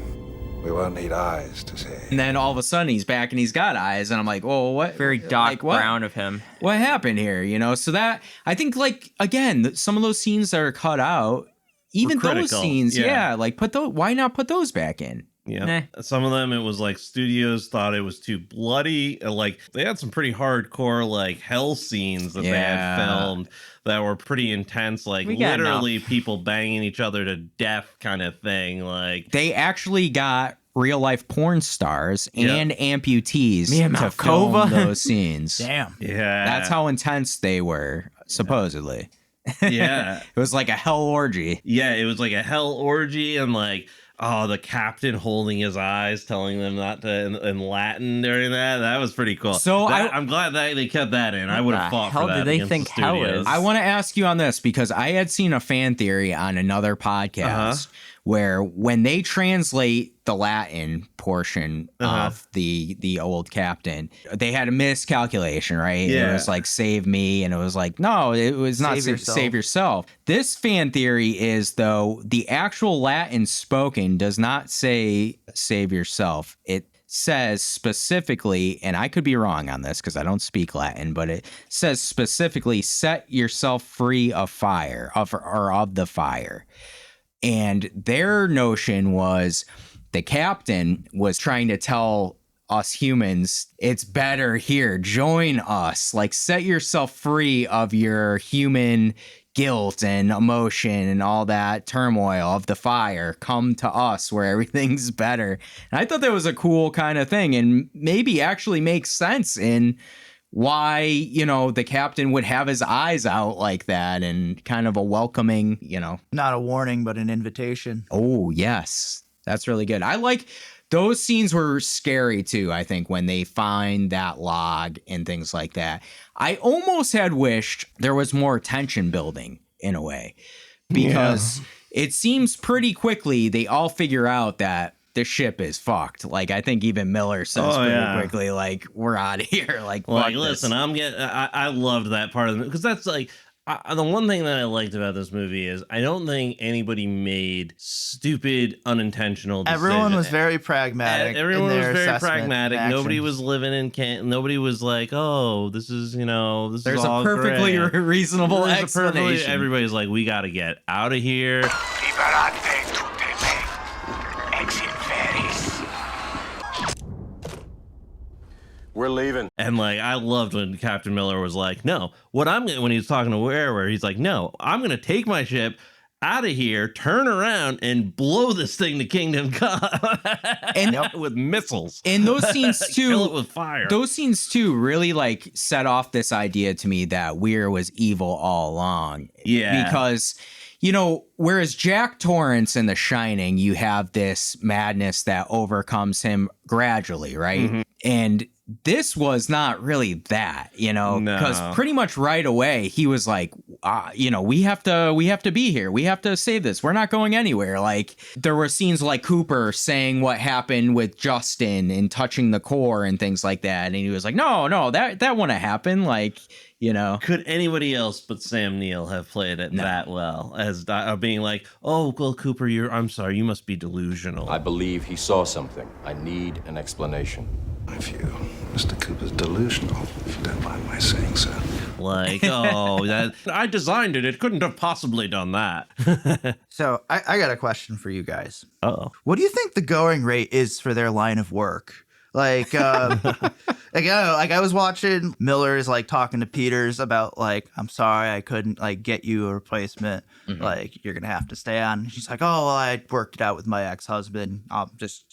we won't need eyes to see. And then all of a sudden he's back and he's got eyes. And I'm like, oh, what? Very Doc like, what? Brown of him. What happened here? You know, so that I think like, again, some of those scenes that are cut out, even those scenes, like why not put those back in? Yeah. Some of them, it was like studios thought it was too bloody. Like they had some pretty hardcore like hell scenes that they had filmed that were pretty intense. Like literally people banging each other to death kind of thing. Like they actually got real life porn stars and amputees to Malkova. film those scenes. damn. Yeah. That's how intense they were, supposedly. Yeah. It was like a hell orgy. Yeah, it was like a hell orgy, and like, oh, the captain holding his eyes, telling them not to in Latin during that. That was pretty cool. So I'm glad that they kept that in. I would have fought for that. How do they against think the hell studios. is? I want to ask you on this because I had seen a fan theory on another podcast where when they translate the Latin portion of the old captain, they had a miscalculation, right? Yeah. It was like save me, and it was like, no, it was not save yourself. This fan theory is, though, the actual Latin spoken does not say save yourself. It says specifically, and I could be wrong on this because I don't speak Latin, but it says specifically set yourself free of fire, of the fire. And their notion was the captain was trying to tell us humans, it's better here, join us, like set yourself free of your human guilt and emotion and all that turmoil of the fire come to us where everything's better. And I thought that was a cool kind of thing, and maybe actually makes sense in why, you know, the captain would have his eyes out like that, and kind of a welcoming, you know. Not a warning, but an invitation. Oh, yes. That's really good. I like those scenes were scary too, I think, when they find that log and things like that. I almost had wished there was more tension building in a way, because it seems pretty quickly they all figure out that the ship is fucked. Like, I think even Miller says quickly, like, we're out of here. Like listen, I loved that part of it, because that's like, the one thing that I liked about this movie is I don't think anybody made stupid, unintentional decisions. Everyone was very pragmatic. Everyone was very pragmatic. Nobody was living in Nobody was like, oh, this is, you know, this There's is all a perfectly great. reasonable explanation. Everybody's like, we got to get out of here. We're leaving. And like, I loved when Captain Miller was like, no, when he was talking to Where he's like, no, I'm going to take my ship out of here, turn around and blow this thing to Kingdom Come and with missiles. And those scenes too, kill it with fire. Those scenes too really like set off this idea to me that Weir was evil all along. Yeah. Because, you know, whereas Jack Torrance in The Shining, you have this madness that overcomes him gradually, right? Mm-hmm. And this was not really that, you know, because pretty much right away he was like, you know, we have to be here. We have to save this. We're not going anywhere. Like, there were scenes like Cooper saying what happened with Justin and touching the core and things like that. And he was like, no, that wouldn't happen. Like, you know, could anybody else but Sam Neill have played it that well as being like, oh, well, Cooper, I'm sorry, you must be delusional. I believe he saw something. I need an explanation. My view, Mr. Cooper's delusional, if you don't mind my saying so. Like, oh, I designed it. It couldn't have possibly done that. So I got a question for you guys. Uh-oh. What do you think the going rate is for their line of work? Like, I was watching Miller's like talking to Peters about like, I'm sorry I couldn't like get you a replacement. Mm-hmm. Like, you're gonna have to stay on. And she's like, oh, well, I worked it out with my ex-husband.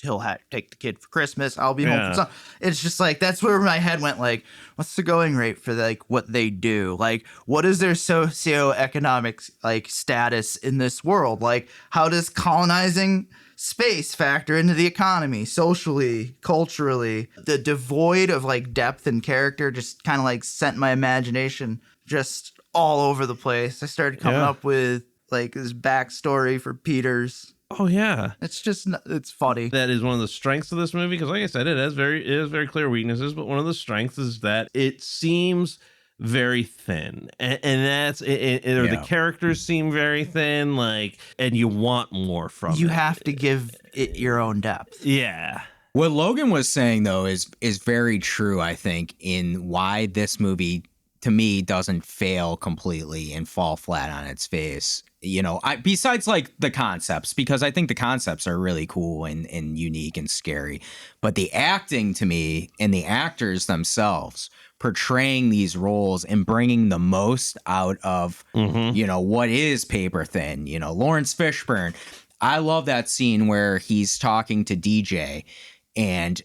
He'll take the kid for Christmas. I'll be home for some. It's just like, that's where my head went. Like, what's the going rate for like what they do? Like, what is their socioeconomic like status in this world? Like, how does colonizing space factor into the economy, socially, culturally? The devoid of like depth and character just kind of like sent my imagination just all over the place. I started coming up with like this backstory for Peters. Oh yeah, it's funny. That is one of the strengths of this movie, because like I said, it has very clear weaknesses, but one of the strengths is that it seems very thin, and that's the characters seem very thin, like, and you want more from you it. Have to give it your own depth. Yeah. What Logan was saying though is very true, I think, in why this movie to me doesn't fail completely and fall flat on its face. You know, besides like the concepts, because I think the concepts are really cool and unique and scary, but the acting to me and the actors themselves portraying these roles and bringing the most out of, you know, what is paper thin, you know, Lawrence Fishburne. I love that scene where he's talking to DJ and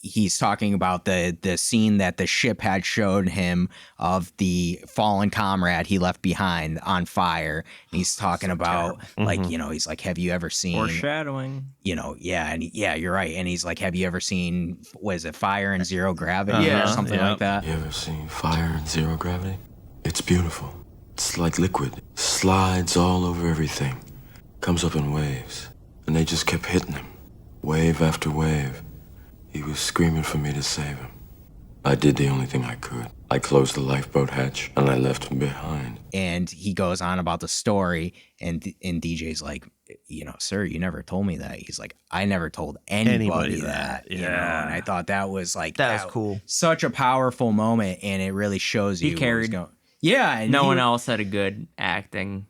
he's talking about the scene that the ship had showed him of the fallen comrade he left behind on fire. And he's talking about like, you know, he's like, have you ever seen foreshadowing? You know, you're right. And he's like, have you ever seen, what is it, Fire and Zero Gravity or something like that? You ever seen Fire and Zero Gravity? It's beautiful. It's like liquid. Slides all over everything. Comes up in waves. And they just kept hitting him. Wave after wave. He was screaming for me to save him. I did the only thing I could. I closed the lifeboat hatch and I left him behind. And he goes on about the story, and DJ's like, you know, sir, you never told me that. He's like, I never told anybody that. Yeah. You know? And I thought that was like, that was cool. Such a powerful moment, and it really shows you. He carried. Yeah. No one else had a good acting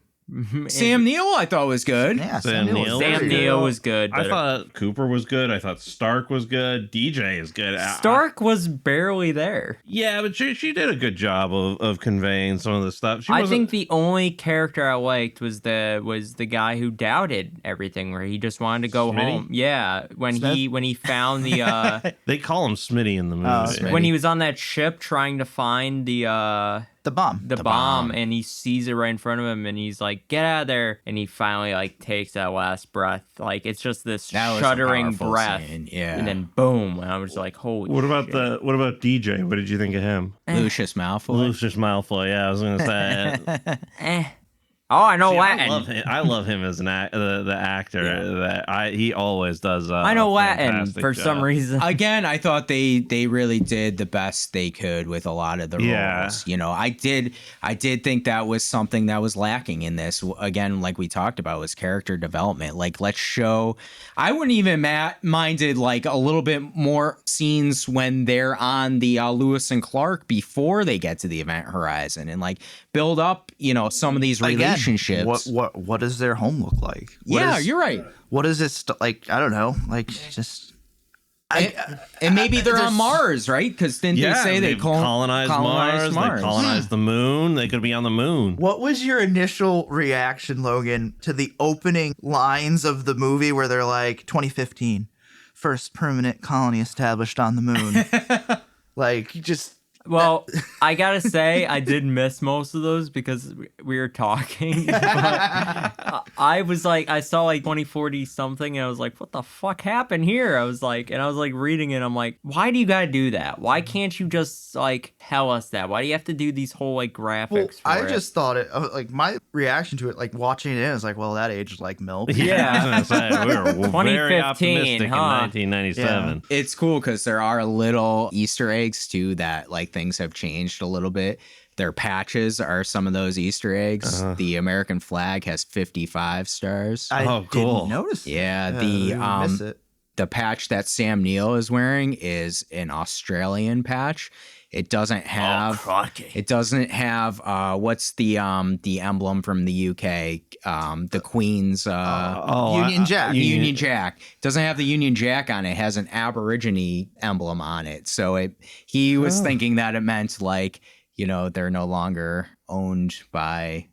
Sam Neill, I thought was good. Yeah, Sam Neill was Neill. very Sam good. Neill was good. I But thought Cooper was good. I thought Stark was good. DJ is good. Stark was barely there. Yeah, but she did a good job of conveying some of the stuff. I think the only character I liked was the guy who doubted everything, where he just wanted to go Smitty? home. Yeah, when he found the they call him Smitty in the movie. Smitty. when he was on that ship trying to find the bomb. the bomb, and he sees it right in front of him, and he's like, "Get out of there!" And he finally like takes that last breath. Like it's just this That was a shuddering powerful breath, scene, yeah. and then boom! And I was like, "Holy!" What about shit. what about DJ? What did you think of him? Lucius Malfoy. Lucius Malfoy. Yeah, I was gonna say. Eh. Oh, I know See, Latin. I love him as the actor. That he always does. I know a Latin fantastic for job. some reason. Again, I thought they really did the best they could with a lot of the Yeah. roles. You know, I did think that was something that was lacking in this. Again, like we talked about, was character development. Like, let's show. I wouldn't even minded like a little bit more scenes when they're on the Lewis and Clark before they get to the Event Horizon, and like build up, you know, some of these relationships. What does their home look like? You're right. What is this like? I don't know. Like just. And maybe they're on Mars, right? Because didn't they say they they've colonized Mars? They colonized the moon. They could be on the moon. What was your initial reaction, Logan, to the opening lines of the movie where they're like 2015, first permanent colony established on the moon? Like, just. Well, I gotta say, I did miss most of those because we were talking. But I was like, I saw like 2040 something, and I was like, what the fuck happened here? I was like reading it. I'm like, why do you gotta do that? Why can't you just like tell us that? Why do you have to do these whole like graphics? Well, for I it? just thought it, like, my reaction to it, like watching it in, is like, well, that aged like milk. Yeah. I was gonna say, we were very 2015, optimistic in huh? 1997. It's cool because there are little Easter eggs too that like things have changed a little bit. Their patches are some of those Easter eggs. The American flag has 55 stars. I Oh, cool. didn't notice. Yeah, I miss it. the patch that Sam Neill is wearing is an Australian patch. It doesn't have what's the emblem from the UK, the Queen's Union Jack. Union Jack. It doesn't have the Union Jack on it. It has an Aborigine emblem on it. So he was thinking that it meant like, you know, they're no longer owned by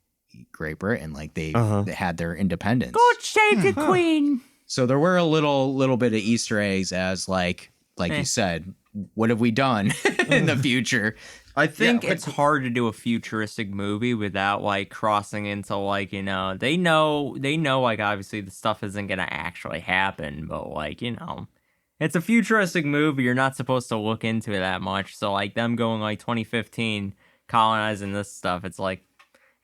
Great Britain, like they had their independence. God save the Queen. So there were a little bit of Easter eggs as like you said, what have we done in the future? I think it's hard to do a futuristic movie without like crossing into like, you know, they know like obviously the stuff isn't gonna actually happen, but like, you know, it's a futuristic movie. You're not supposed to look into it that much. So like them going like 2015 colonizing this stuff, it's like,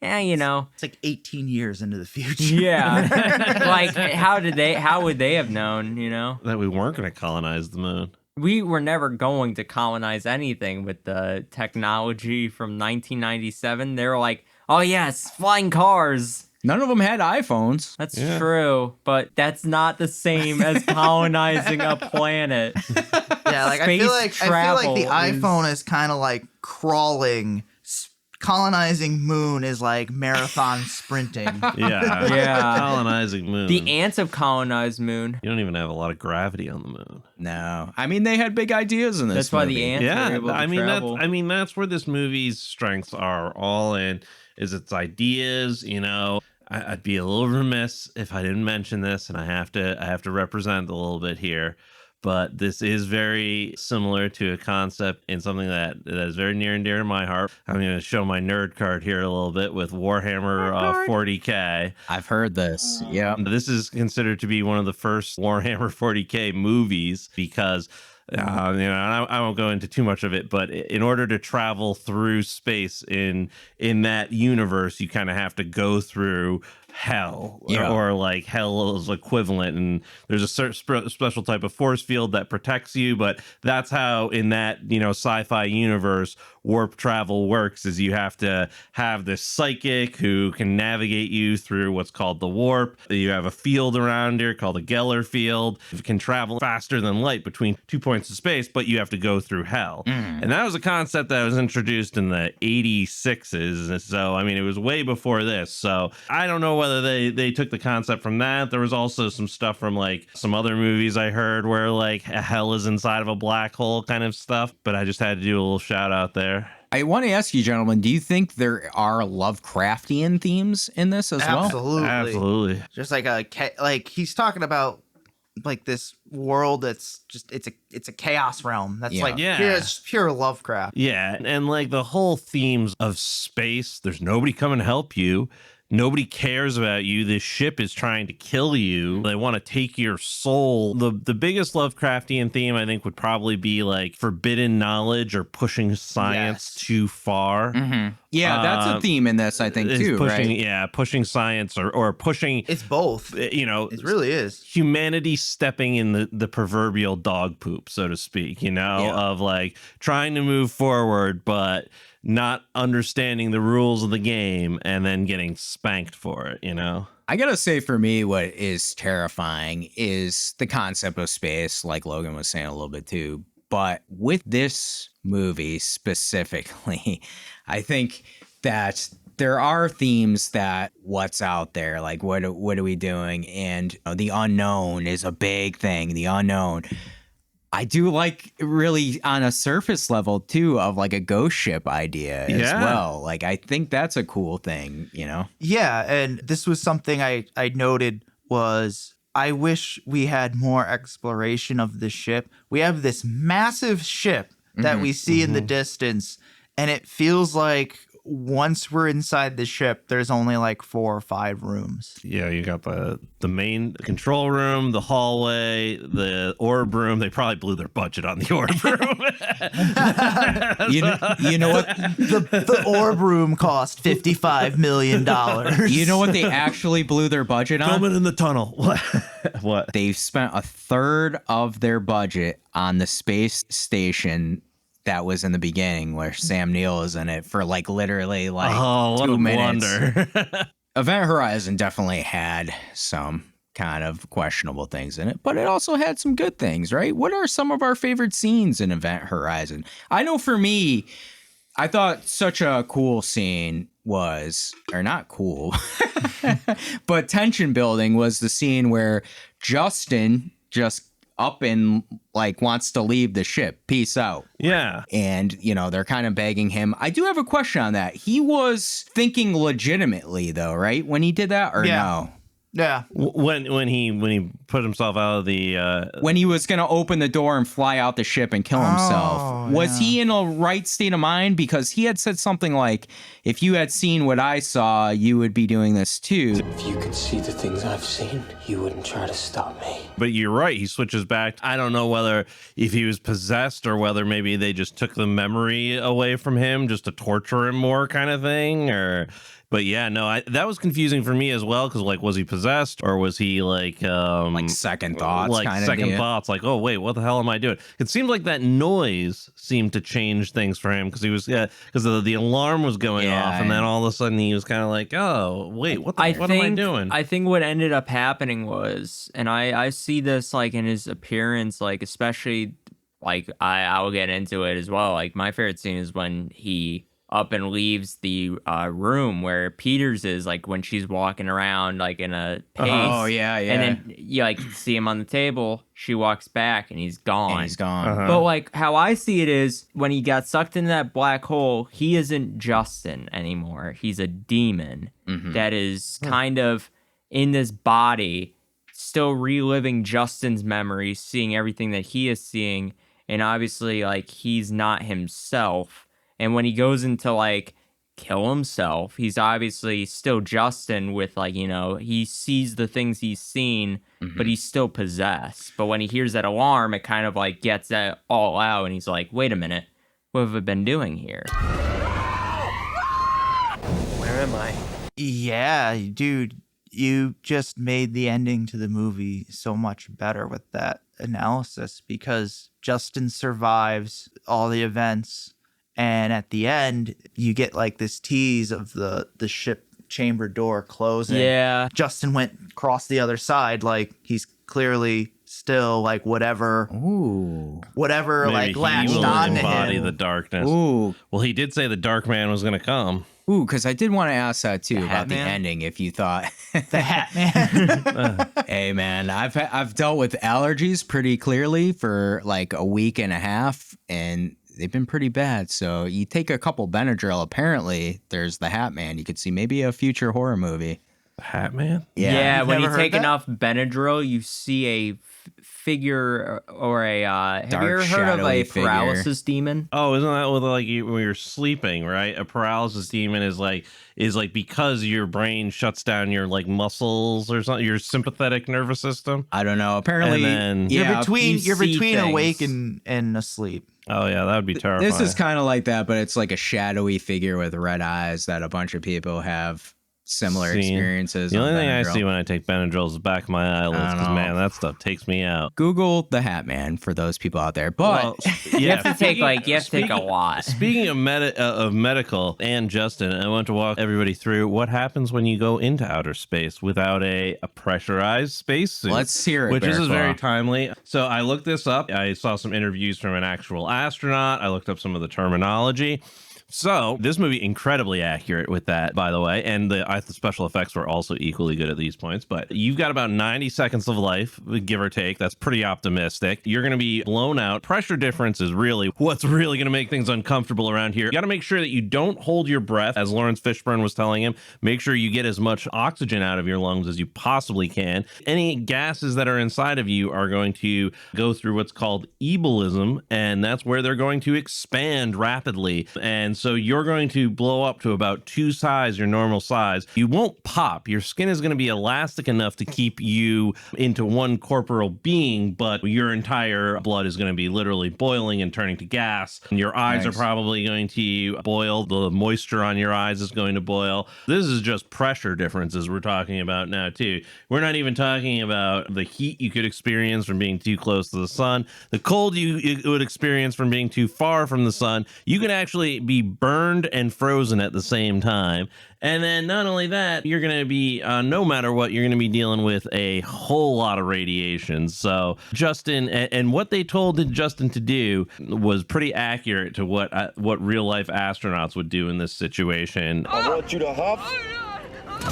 yeah, you know, It's like 18 years into the future. yeah. Like how would they have known, you know? That we weren't going to colonize the moon. We were never going to colonize anything with the technology from 1997. They were like, oh yes, flying cars. None of them had iPhones. That's true, but that's not the same as colonizing a planet. Yeah, like I feel like the travel iPhone is kind of like crawling. Colonizing moon is like marathon sprinting. Yeah. Yeah. Colonizing moon. The ants have colonized moon. You don't even have a lot of gravity on the moon. No, I mean they had big ideas in this. That's why movie. the ants are able to travel. That's where this movie's strengths are all in, is its ideas. You know, I'd be a little remiss if I didn't mention this, and I have to represent a little bit here. But this is very similar to a concept in something that is very near and dear to my heart. I'm going to show my nerd card here a little bit with Warhammer 40K. I've heard this. Yeah. This is considered to be one of the first Warhammer 40K movies because, you know, I won't go into too much of it, but in order to travel through space in that universe, you kind of have to go through hell, or like hell's equivalent, and there's a certain special type of force field that protects you. But that's how in that, you know, sci-fi universe warp travel works is you have to have this psychic who can navigate you through what's called the warp. You have a field around here called a Geller field. It can travel faster than light between 2 points of space, but you have to go through hell. And that was a concept that was introduced in the 86s. So, I mean, it was way before this. So I don't know whether they took the concept from that. There was also some stuff from like some other movies I heard where like hell is inside of a black hole kind of stuff. But I just had to do a little shout out there. I want to ask you, gentlemen, do you think there are Lovecraftian themes in this as well? Absolutely. Just like he's talking about like this world that's just it's a chaos realm that's pure Lovecraft. Yeah, and like the whole themes of space, there's nobody coming to help you. Nobody cares about you. This ship is trying to kill you. They want to take your soul. The biggest Lovecraftian theme, I think, would probably be like forbidden knowledge or pushing science too far. Mm-hmm. Yeah, that's a theme in this, I think, too, pushing, right? Yeah, pushing science or pushing... It's both. You know... It really is. Humanity stepping in the proverbial dog poop, so to speak, you know, of like trying to move forward, but not understanding the rules of the game and then getting spanked for it, you know? I gotta say, for me, what is terrifying is the concept of space, like Logan was saying a little bit too. But with this movie specifically, I think that there are themes that what's out there, like what are we doing? And the unknown is a big thing, the unknown. I do like really on a surface level too of like a ghost ship idea as well. Like I think that's a cool thing, you know? Yeah, and this was something I noted was I wish we had more exploration of the ship. We have this massive ship that we see in the distance, and it feels like once we're inside the ship, there's only like 4 or 5 rooms. Yeah, you got the main control room, the hallway, the orb room. They probably blew their budget on the orb room. you know what? The orb room cost $55 million. You know what they actually blew their budget on? Filming in the tunnel. What? They've spent a third of their budget on the space station that was in the beginning where Sam Neill is in it for like literally like 2 minutes. Event Horizon definitely had some kind of questionable things in it, but it also had some good things, right? What are some of our favorite scenes in Event Horizon? I know for me, I thought such a cool scene was, or not cool, but tension building was the scene where Justin just up and like wants to leave the ship. Peace out. Yeah. And, you know, they're kind of begging him. I do have a question on that. He was thinking legitimately though, right? When he did that or no? Yeah. When he put himself out of the when he was going to open the door and fly out the ship and kill himself. Was he in a right state of mind? Because he had said something like, if you had seen what I saw, you would be doing this too. If you could see the things I've seen, you wouldn't try to stop me. But you're right. He switches back. I don't know whether if he was possessed or whether maybe they just took the memory away from him just to torture him more kind of thing. But yeah, no, that was confusing for me as well. Because like, was he possessed or was he like second thoughts? Like kind second of thoughts. Like, oh wait, what the hell am I doing? It seemed like that noise seemed to change things for him because he was because the alarm was going off, and then all of a sudden he was kind of like, oh wait, what am I doing? I think what ended up happening was, and I see this like in his appearance, like especially like I'll get into it as well. Like my favorite scene is when he up and leaves the room where Peters is, like when she's walking around like in a pace. Oh yeah. And then you like see him on the table. She walks back and he's gone. Uh-huh. But like how I see it is when he got sucked into that black hole, he isn't Justin anymore. He's a demon that is kind of in this body, still reliving Justin's memories, seeing everything that he is seeing. And obviously like he's not himself. And when he goes into like kill himself, he's obviously still Justin with like, you know, he sees the things he's seen, but he's still possessed. But when he hears that alarm, it kind of like gets that all out and he's like, wait a minute, what have I been doing here? Where am I? Yeah, dude, you just made the ending to the movie so much better with that analysis because Justin survives all the events And at the end, you get like this tease of the ship chamber door closing. Yeah. Justin went across the other side, like he's clearly still like whatever Maybe like he latched will on to embody him. the darkness. Ooh. Well, he did say the dark man was going to come. Ooh, because I did want to ask that too The about the Hat Man? ending. If you thought, The Hat Man. hey man, I've dealt with allergies pretty clearly for like a week and a half, and they've been pretty bad. So you take a couple Benadryl. Apparently, there's the Hat Man. You could see maybe a future horror movie. The Hat Man? Yeah, You've when you never take heard that? enough Benadryl, you see a figure or a. Have Dark, you ever heard of shadowy a figure. paralysis demon? Oh, isn't that with like when you're sleeping, right? A paralysis demon is like because your brain shuts down your like muscles or something, your sympathetic nervous system. I don't know. Apparently, And then- You're between you see awake things. and asleep. Oh yeah, that would be terrifying. this is kind of like that, but it's like a shadowy figure with red eyes that a bunch of people have similar Seen. experiences. The on only thing I Benadryl. see when I take Benadryl is the back of my eyelids I don't because know. man, that stuff takes me out. Google the Hat Man for those people out there. But Well, You have to take a lot. Speaking of medical and Justin, I want to walk everybody through what happens when you go into outer space without a pressurized spacesuit. Let's hear it, Which is Bearclaw. very timely. So I looked this up. I saw some interviews from an actual astronaut. I looked up some of the terminology. So this movie incredibly accurate with that, by the way, and the special effects were also equally good at these points. But you've got about 90 seconds of life, give or take. That's pretty optimistic. You're going to be blown out. Pressure difference is really what's really going to make things uncomfortable around here. You got to make sure that you don't hold your breath, as Lawrence Fishburne was telling him. Make sure you get as much oxygen out of your lungs as you possibly can. Any gases that are inside of you are going to go through what's called ebulism, and that's where they're going to expand rapidly. And so you're going to blow up to about 2 size your normal size. You won't pop. Your skin is going to be elastic enough to keep you into one corporeal being, but your entire blood is going to be literally boiling and turning to gas. And your eyes Nice. are probably going to boil. The moisture on your eyes is going to boil. This is just pressure differences we're talking about now, too. We're not even talking about the heat you could experience from being too close to the sun, the cold you would experience from being too far from the sun. You can actually be burned and frozen at the same time. And then not only that, you're going to be, no matter what, you're going to be dealing with a whole lot of radiation. So Justin, and what they told Justin to do was pretty accurate to what real life astronauts would do in this situation. I want you to huff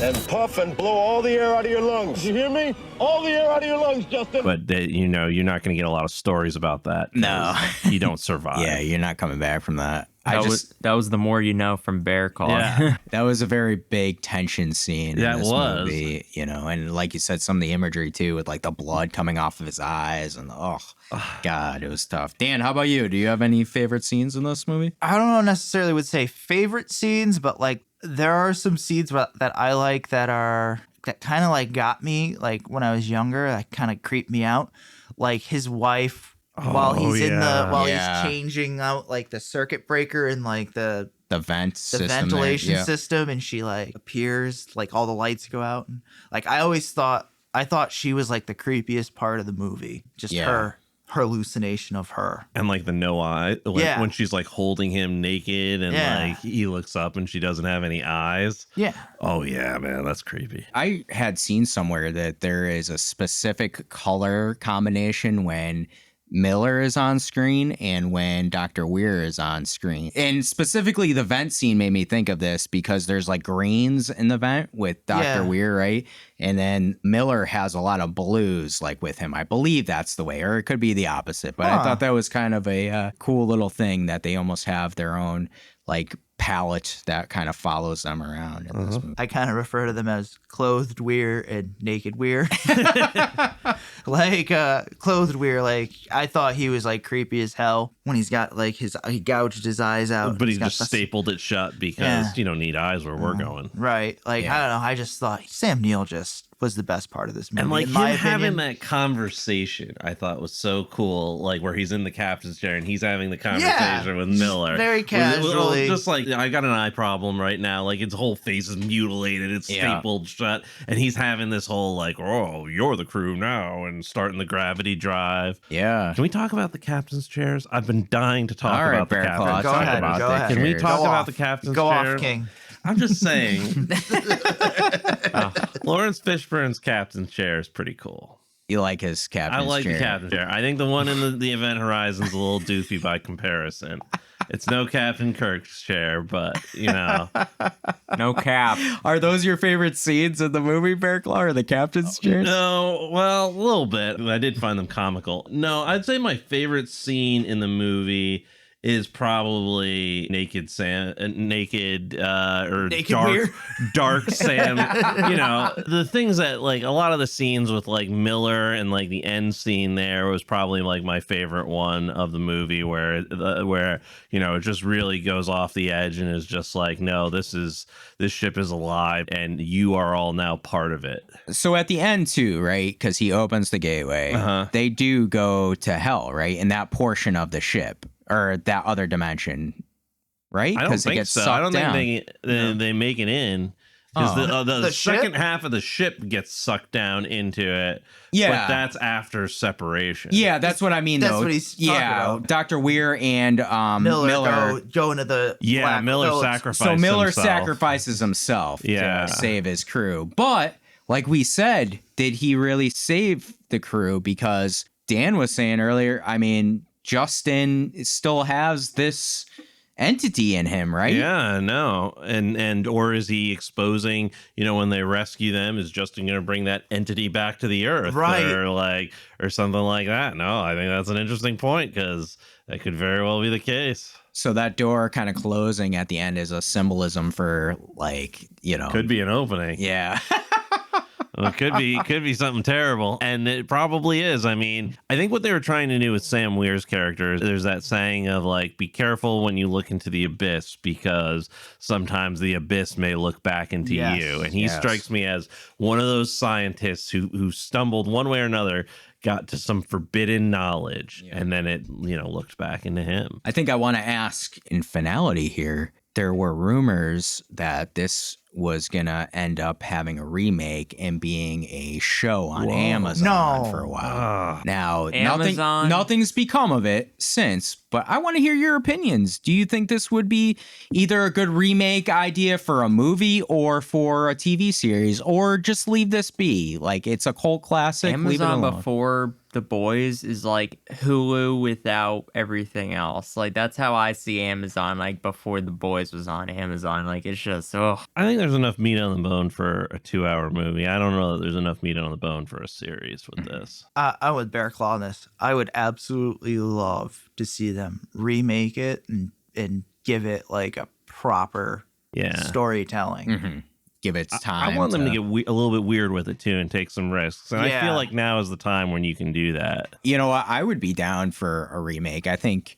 and puff and blow all the air out of your lungs. You hear me? All the air out of your lungs, Justin. But you're not going to get a lot of stories about that. No. You don't survive. yeah, you're not coming back from that. That was the more you know from Bearclaw. Yeah. That was a very big tension scene That in this was. movie, and like you said, some of the imagery too, with like the blood coming off of his eyes, and God, it was tough. Dan, how about you? Do you have any favorite scenes in this movie? I don't know necessarily would say favorite scenes, but like there are some scenes that I like that kind of like got me like when I was younger, that kind of creeped me out. Like his wife while he's he's changing out like the circuit breaker and like the ventilation system, and she like appears, like all the lights go out, and like I thought she was like the creepiest part of the movie, just her hallucination of her, and like the no eye, like when she's like holding him naked and like he looks up and she doesn't have any eyes. Oh yeah, man, that's creepy. I had seen somewhere that there is a specific color combination when Miller is on screen and when Dr. Weir is on screen. And specifically the vent scene made me think of this because there's like greens in the vent with Dr. Weir, right? And then Miller has a lot of blues like with him. I believe that's the way, or it could be the opposite. But I thought that was kind of a cool little thing that they almost have their own like palette that kind of follows them around in this movie. I kind of refer to them as clothed Weir and naked Weir. Like clothed Weir, like I thought he was like creepy as hell when he's got like he gouged his eyes out, but he just stapled it shut because you don't need eyes where we're going. Right. Like I don't know, I just thought Sam Neill just was the best part of this movie. And like in him my having opinion. that conversation, I thought was so cool. Like where he's in the captain's chair and he's having the conversation with Miller, very casually. just like, I got an eye problem right now. Like its whole face is mutilated, it's stapled shut, and he's having this whole like, oh, you're the crew now, and starting the gravity drive. Yeah. Can we talk about the captain's chairs? I've been dying to talk about the captain's Go ahead. chairs. Go ahead. Can we talk Go about off. the captain's Go chairs? off, King. I'm just saying. Lawrence Fishburne's captain's chair is pretty cool. You like his captain's I like chair. the captain's chair. I think the one in the Event Horizon's a little doofy by comparison. It's no Captain Kirk's chair, but, you know. No cap. Are those your favorite scenes in the movie, Bearclaw, or the captain's chair? No, well, a little bit. I did find them comical. No, I'd say my favorite scene in the movie is probably naked dark Sam. You know, the things that like a lot of the scenes with like Miller and like the end scene there was probably like my favorite one of the movie where you know it just really goes off the edge and is just like, no, this ship is alive and you are all now part of it. So at the end too, right? Because he opens the gateway. They do go to hell, right? In that portion of the ship. Or that other dimension, right? I don't think so. I don't think they make it in because the second half of the ship gets sucked down into it. Yeah, but that's after separation. Yeah, that's what I mean. That's though. what he's talking about. Dr. Weir and Miller go into the black Miller coats. sacrifices. So Miller himself. sacrifices himself to save his crew. But like we said, did he really save the crew? Because Dan was saying earlier, I mean, Justin still has this entity in him, right? Yeah, no. And or is he exposing, you know, when they rescue them, is Justin going to bring that entity back to the earth? Right. Or something like that. No, I think that's an interesting point because that could very well be the case. So that door kind of closing at the end is a symbolism for, like, you know. Could be an opening. Yeah. Well, it could be something terrible, and it probably is. I mean, I think what they were trying to do with Sam Weir's character, there's that saying of like, be careful when you look into the abyss because sometimes the abyss may look back into you. And he strikes me as one of those scientists who stumbled one way or another, got to some forbidden knowledge, and then it, you know, looked back into him. I think I want to ask in finality here, there were rumors that this was gonna end up having a remake and being a show on Amazon for a while. Now, nothing's become of it since, but I want to hear your opinions. Do you think this would be either a good remake idea for a movie or for a TV series, or just leave this be? Like, it's a cult classic. Amazon leave it alone. before The Boys is like Hulu without everything else. Like, that's how I see Amazon, like before The Boys was on Amazon. Like, it's just, I think there's enough meat on the bone for a 2-hour movie. I don't know that there's enough meat on the bone for a series with this. I would Bearclaw on this. I would absolutely love to see them remake it and give it like a proper storytelling. Mm-hmm. Give it time. I want them to get a little bit weird with it too and take some risks. And I feel like now is the time when you can do that. You know, I would be down for a remake. I think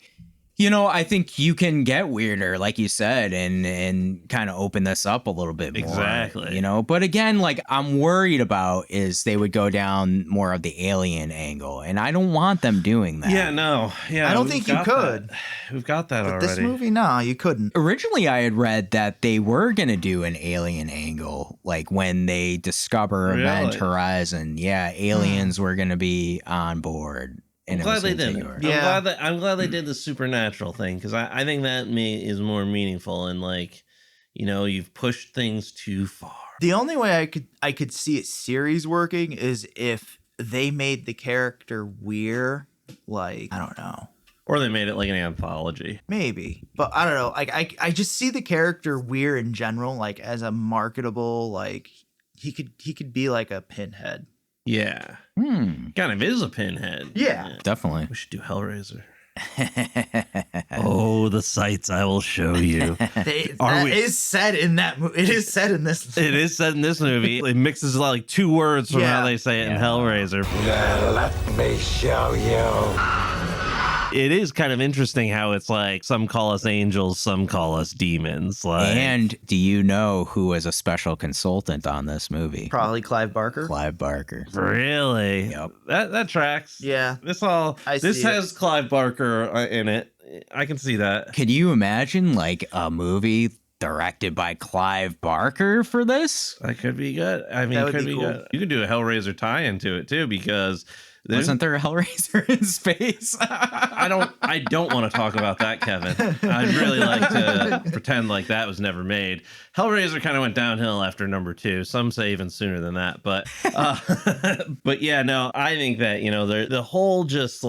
you can get weirder, like you said, and kind of open this up a little bit more. Exactly. You know, but again, like I'm worried about is they would go down more of the alien angle, and I don't want them doing that. Yeah, no. Yeah, I don't think you could. We've got that already. This movie, no, you couldn't. Originally, I had read that they were going to do an alien angle, like when they discover Event Horizon. Yeah, aliens were going to be on board. I'm glad they did it. I'm glad they did the supernatural thing because I think that is more meaningful and like, you know, you've pushed things too far. The only way I could see it series working is if they made the character Weir, like, I don't know. Or they made it like an anthology. Maybe. But I don't know. Like I just see the character Weir in general, like as a marketable, like he could be like a Pinhead. Yeah. Kind of is a Pinhead. Yeah. Definitely. We should do Hellraiser. Oh, the sights I will show you. It is said in that movie. It is said in this. It is said in this movie. It mixes like 2 words from how they say it in Hellraiser. Let me show you. it is kind of interesting how it's like some call us angels, some call us demons. Like, And do you know who was a special consultant on this movie? Probably Clive Barker. Clive Barker. really? Yep. That tracks. Yeah. This see has Clive Barker in it. I can see that. Could you imagine like a movie directed by Clive Barker for this? That could be good. I mean, That it would could be be cool. good. You could do a Hellraiser tie-in to it too, because Wasn't there a Hellraiser in space? I don't want to talk about that, Kevin. I'd really like to pretend like that was never made. Hellraiser kind of went downhill after number 2. Some say even sooner than that. But but yeah, no, I think that, the whole just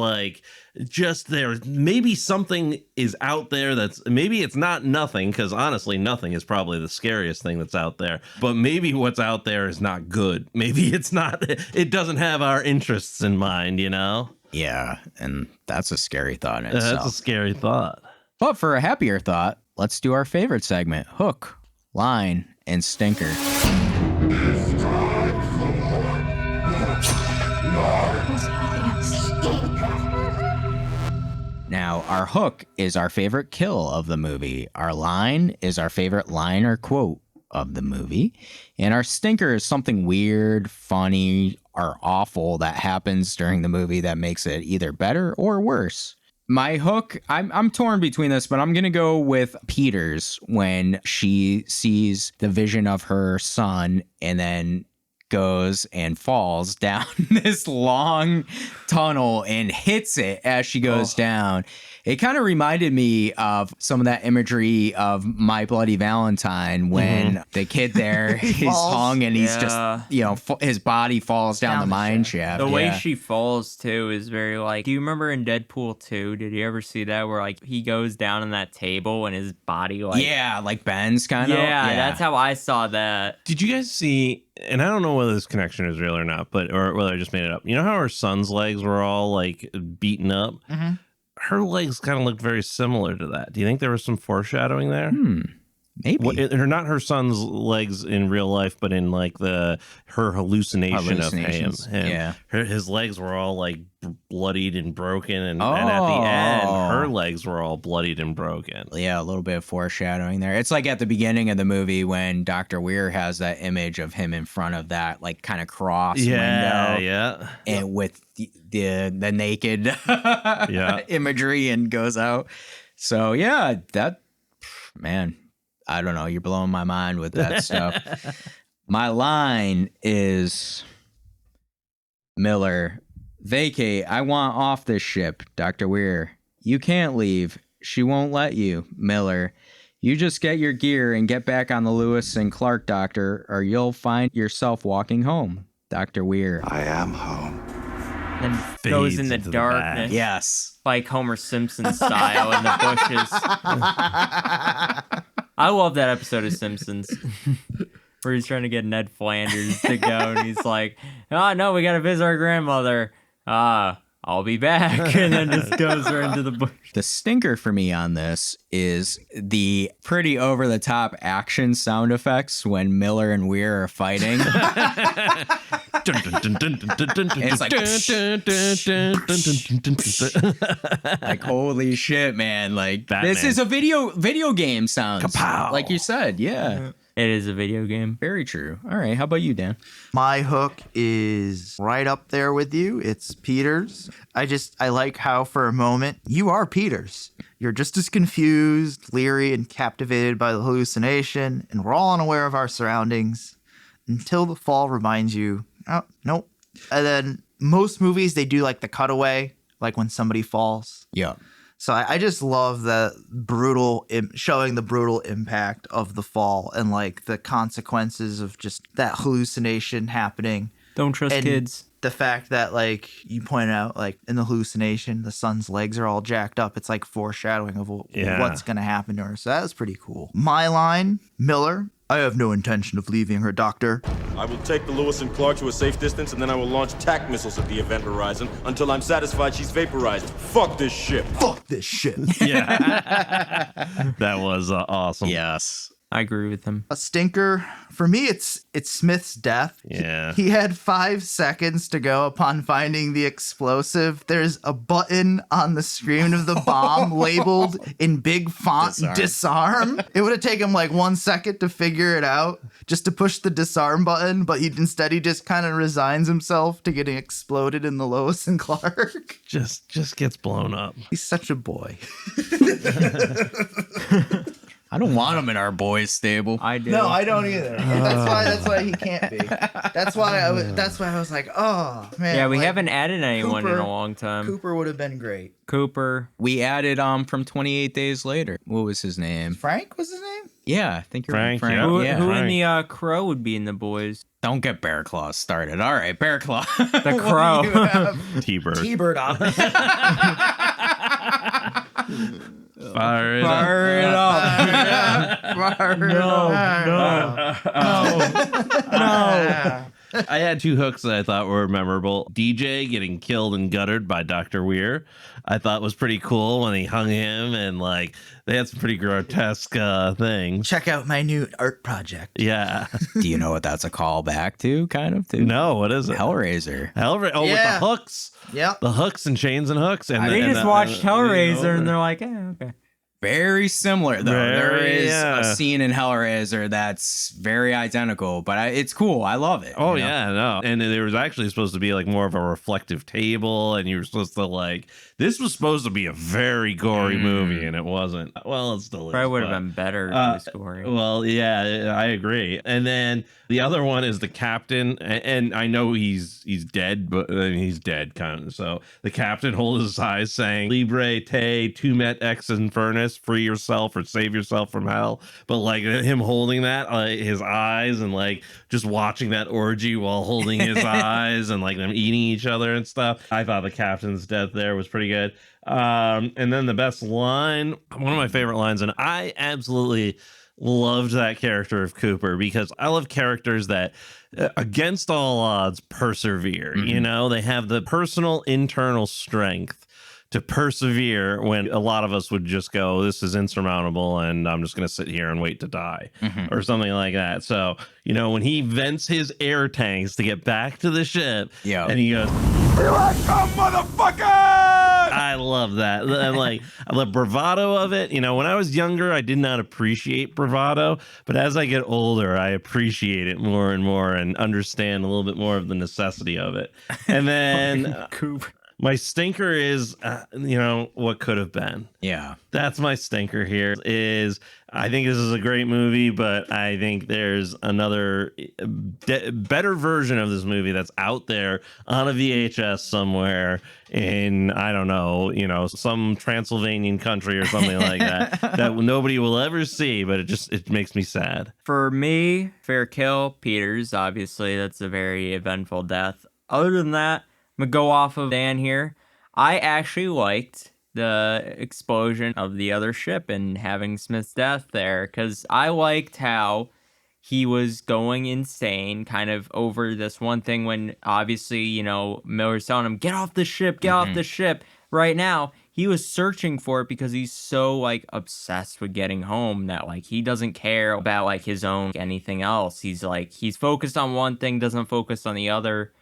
there, maybe something is out there maybe it's not nothing, because honestly, nothing is probably the scariest thing that's out there. But maybe what's out there is not good. Maybe it doesn't have our interests in mind, Yeah, and that's a scary thought in itself. That's a scary thought. But for a happier thought, let's do our favorite segment, Hook, Line, and Stinker. Now, our hook is our favorite kill of the movie. Our line is our favorite line or quote of the movie. And our stinker is something weird, funny, or awful that happens during the movie that makes it either better or worse. My hook, I'm torn between this, but I'm going to go with Peters when she sees the vision of her son and then goes and falls down this long tunnel and hits it as she goes down. It kind of reminded me of some of that imagery of My Bloody Valentine when the kid there is hung and he's just, his body falls down the mine shaft. The way she falls, too, is very do you remember in Deadpool 2, did you ever see that where he goes down on that table and his body like bends kind of? Yeah, that's how I saw that. Did you guys see, and I don't know whether this connection is real or not, or whether I just made it up. You know how her son's legs were all beaten up? Mm-hmm. Her legs kind of looked very similar to that. Do you think there was some foreshadowing there? Maybe. Not her son's legs in real life, but in her hallucination of him. Yeah. His legs were all bloodied and broken, and at the end, her legs were all bloodied and broken. Yeah, a little bit of foreshadowing there. It's like at the beginning of the movie when Dr. Weir has that image of him in front of that kind of cross window. Yeah. And with the naked imagery and goes out. So yeah, man, I don't know. You're blowing my mind with that stuff. My line is, Miller, vacate. I want off this ship. Dr. Weir, you can't leave. She won't let you. Miller, you just get your gear and get back on the Lewis and Clark, Doctor, or you'll find yourself walking home. Dr. Weir. I am home. And goes in the darkness. Yes. Like Homer Simpson style in the bushes. I love that episode of Simpsons where he's trying to get Ned Flanders to go and he's like, oh no, we gotta visit our grandmother. I'll be back. And then just goes right into the bush. The stinker for me on this is the pretty over-the-top action sound effects when Miller and Weir are fighting. It's like holy shit, man! This is a video game sounds. Kapow. Like you said, yeah. It is a video game. Very true. All right, how about you, Dan? My hook is right up there with you. It's Peters. I like how for a moment you are Peters. You're just as confused, leery, and captivated by the hallucination, and we're all unaware of our surroundings until the fall reminds you, oh, nope. And then most movies, they do the cutaway, when somebody falls. Yeah. So I just love showing the brutal impact of the fall and the consequences of just that hallucination happening. Don't trust kids. The fact that you point out in the hallucination, the son's legs are all jacked up. It's foreshadowing of what's going to happen to her. So that was pretty cool. My line, Miller, I have no intention of leaving her, Doctor. I will take the Lewis and Clark to a safe distance, and then I will launch TAC missiles at the event horizon until I'm satisfied she's vaporized. Fuck this ship. Fuck this ship. Yeah. That was awesome. Yes. I agree with him. A stinker for me, it's Smith's death. Yeah. He had 5 seconds to go upon finding the explosive. There's a button on the screen of the bomb labeled in big font disarm. It would have taken him like 1 second to figure it out, just to push the disarm button, but he just kind of resigns himself to getting exploded in the Lois and Clark. Just gets blown up. He's such a boy. I don't want him in our boys' stable. I do. No, I don't either. That's why he can't be. That's why I was like, oh man. Yeah, we like, haven't added anyone in a long time. Cooper would have been great. Cooper. We added from 28 Days Later. What was his name? Frank was his name? Yeah, I think you're Frank, Frank. yeah. Who Frank. in the Crow would be in the boys? Don't get Bearclaw started. All right, Bearclaw. The Crow. T-Bird. T-Bird on it. Fire it up. Fire it up. No. I had 2 hooks that I thought were memorable. DJ getting killed and guttered by Dr. Weir, I thought was pretty cool when he hung him, and like they had some pretty grotesque things. Check out my new art project. Yeah. Do you know what that's a callback to? Kind of to No, what is it? Hellraiser. Oh, with the hooks. Yeah. The hooks and chains and hooks. And They just watched Hellraiser and they're like, okay. Very similar, though. There is yeah. a scene in Hellraiser that's very identical, but it's cool. I love it. Oh, you know? yeah, no. And there was actually supposed to be like more of a reflective table, and you were supposed to like, this was supposed to be a very gory movie, and it wasn't. Well, it still is. Probably would have been better if it was gory. Well, yeah, I agree. And then the other one is the captain, and I know he's dead, but he's dead, kind of. So the captain holds his eyes saying, Libre te tumet ex infernus, free yourself or save yourself from hell. But like him holding that, like his eyes, and like just watching that orgy while holding his eyes, and like them eating each other and stuff. I thought the captain's death there was pretty good. And then the best line, one of my favorite lines, and I absolutely loved that character of Cooper, because I love characters that against all odds persevere. You know, they have the personal internal strength to persevere when a lot of us would just go, this is insurmountable and I'm just going to sit here and wait to die or something like that. So, you know, when he vents his air tanks to get back to the ship and he goes, here I come, motherfucker! I love that. And like the bravado of it. You know, when I was younger, I did not appreciate bravado, but as I get older, I appreciate it more and more and understand a little bit more of the necessity of it. And then Cooper. My stinker is, you know, what could have been. Yeah. That's my stinker here is I think this is a great movie, but I think there's another better version of this movie that's out there on a VHS somewhere in, I don't know, you know, some Transylvanian country or something like that, that nobody will ever see, but it makes me sad. For me, fair kill, Peters, obviously, that's a very eventful death. Other than that, I'm going to go off of Dan here. I actually liked the explosion of the other ship and having Smith's death there, because I liked how he was going insane kind of over this one thing when obviously, you know, Miller's telling him, get off the ship right now. He was searching for it because he's so like obsessed with getting home that like he doesn't care about like his own anything else. He's focused on one thing, doesn't focus on the other.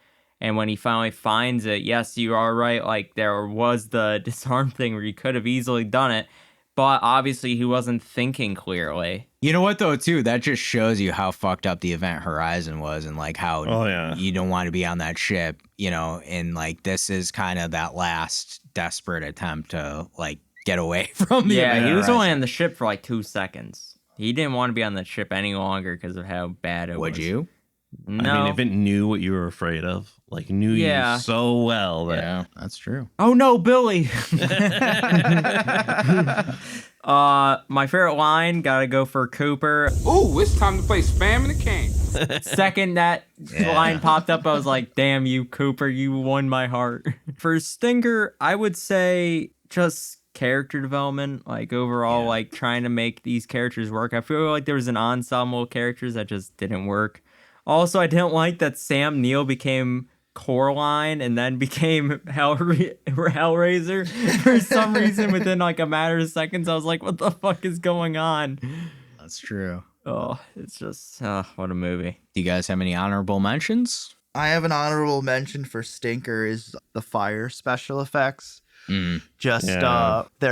And when he finally finds it, yes, you are right. Like, there was the disarm thing where he could have easily done it. But obviously, he wasn't thinking clearly. You know what, though, too? That just shows you how fucked up the Event Horizon was and, like, how you don't want to be on that ship, you know? And, like, this is kind of that last desperate attempt to, like, get away from the Event he was Horizon. only on the ship for, like, 2 seconds. He didn't want to be on the ship any longer because of how bad it was. Would you? No. I mean, if it knew what you were afraid of, like knew you so well that... Yeah, that's true. Oh no, Billy! My favorite line, gotta go for Cooper. Ooh, it's time to play Spam in the King. Second that line popped up, I was like, damn you, Cooper, you won my heart. For Stinger, I would say just character development, like overall, like trying to make these characters work. I feel like there was an ensemble of characters that just didn't work. Also, I didn't like that Sam Neill became Coraline and then became Hellraiser for some reason within like a matter of seconds. I was like, what the fuck is going on? That's true. Oh, it's just what a movie. Do you guys have any honorable mentions? I have an honorable mention for Stinker is the fire special effects. They're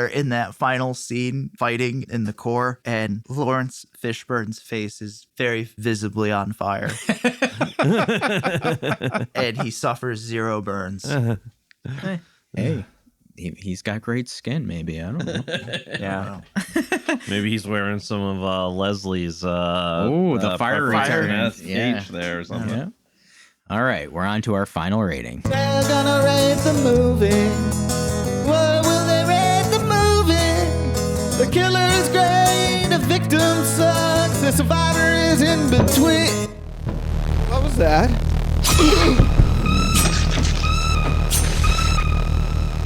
in that final scene fighting in the core, and Lawrence Fishburne's face is very visibly on fire. And he suffers 0 burns. Hey, he's got great skin, maybe. I don't know. Yeah. Maybe he's wearing some of Leslie's the fire retardant speech there or something. Yeah. All right, we're on to our final rating. They're gonna rate the movie. What will they rate the movie? The killer is great, the victim sucks, the survivor is in between. What was that?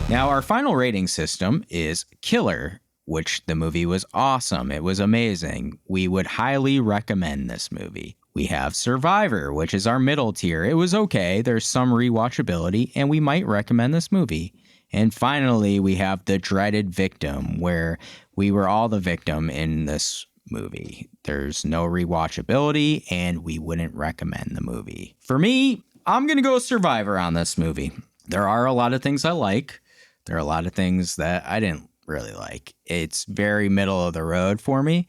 Now, our final rating system is Killer, which the movie was awesome. It was amazing. We would highly recommend this movie. We have Survivor, which is our middle tier. It was okay. There's some rewatchability, and we might recommend this movie. And finally, we have The Dreaded Victim, where we were all the victim in this movie. There's no rewatchability, and we wouldn't recommend the movie. For me, I'm going to go Survivor on this movie. There are a lot of things I like. There are a lot of things that I didn't really like. It's very middle of the road for me.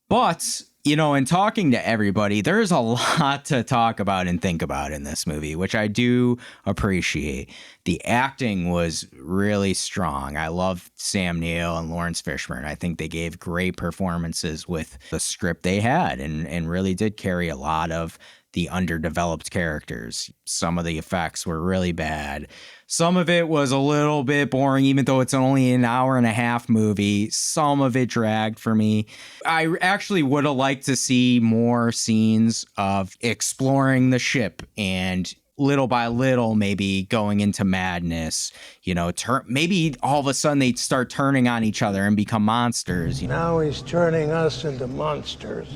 But, you know, in talking to everybody, there's a lot to talk about and think about in this movie, which I do appreciate. The acting was really strong. I love Sam Neill and Lawrence Fishburne. I think they gave great performances with the script they had and really did carry a lot of the underdeveloped characters. Some of the effects were really bad. Some of it was a little bit boring, even though it's only an hour and a half movie. Some of it dragged for me. I actually would have liked to see more scenes of exploring the ship and little by little, maybe going into madness, you know, maybe all of a sudden they'd start turning on each other and become monsters. Now he's turning us into monsters.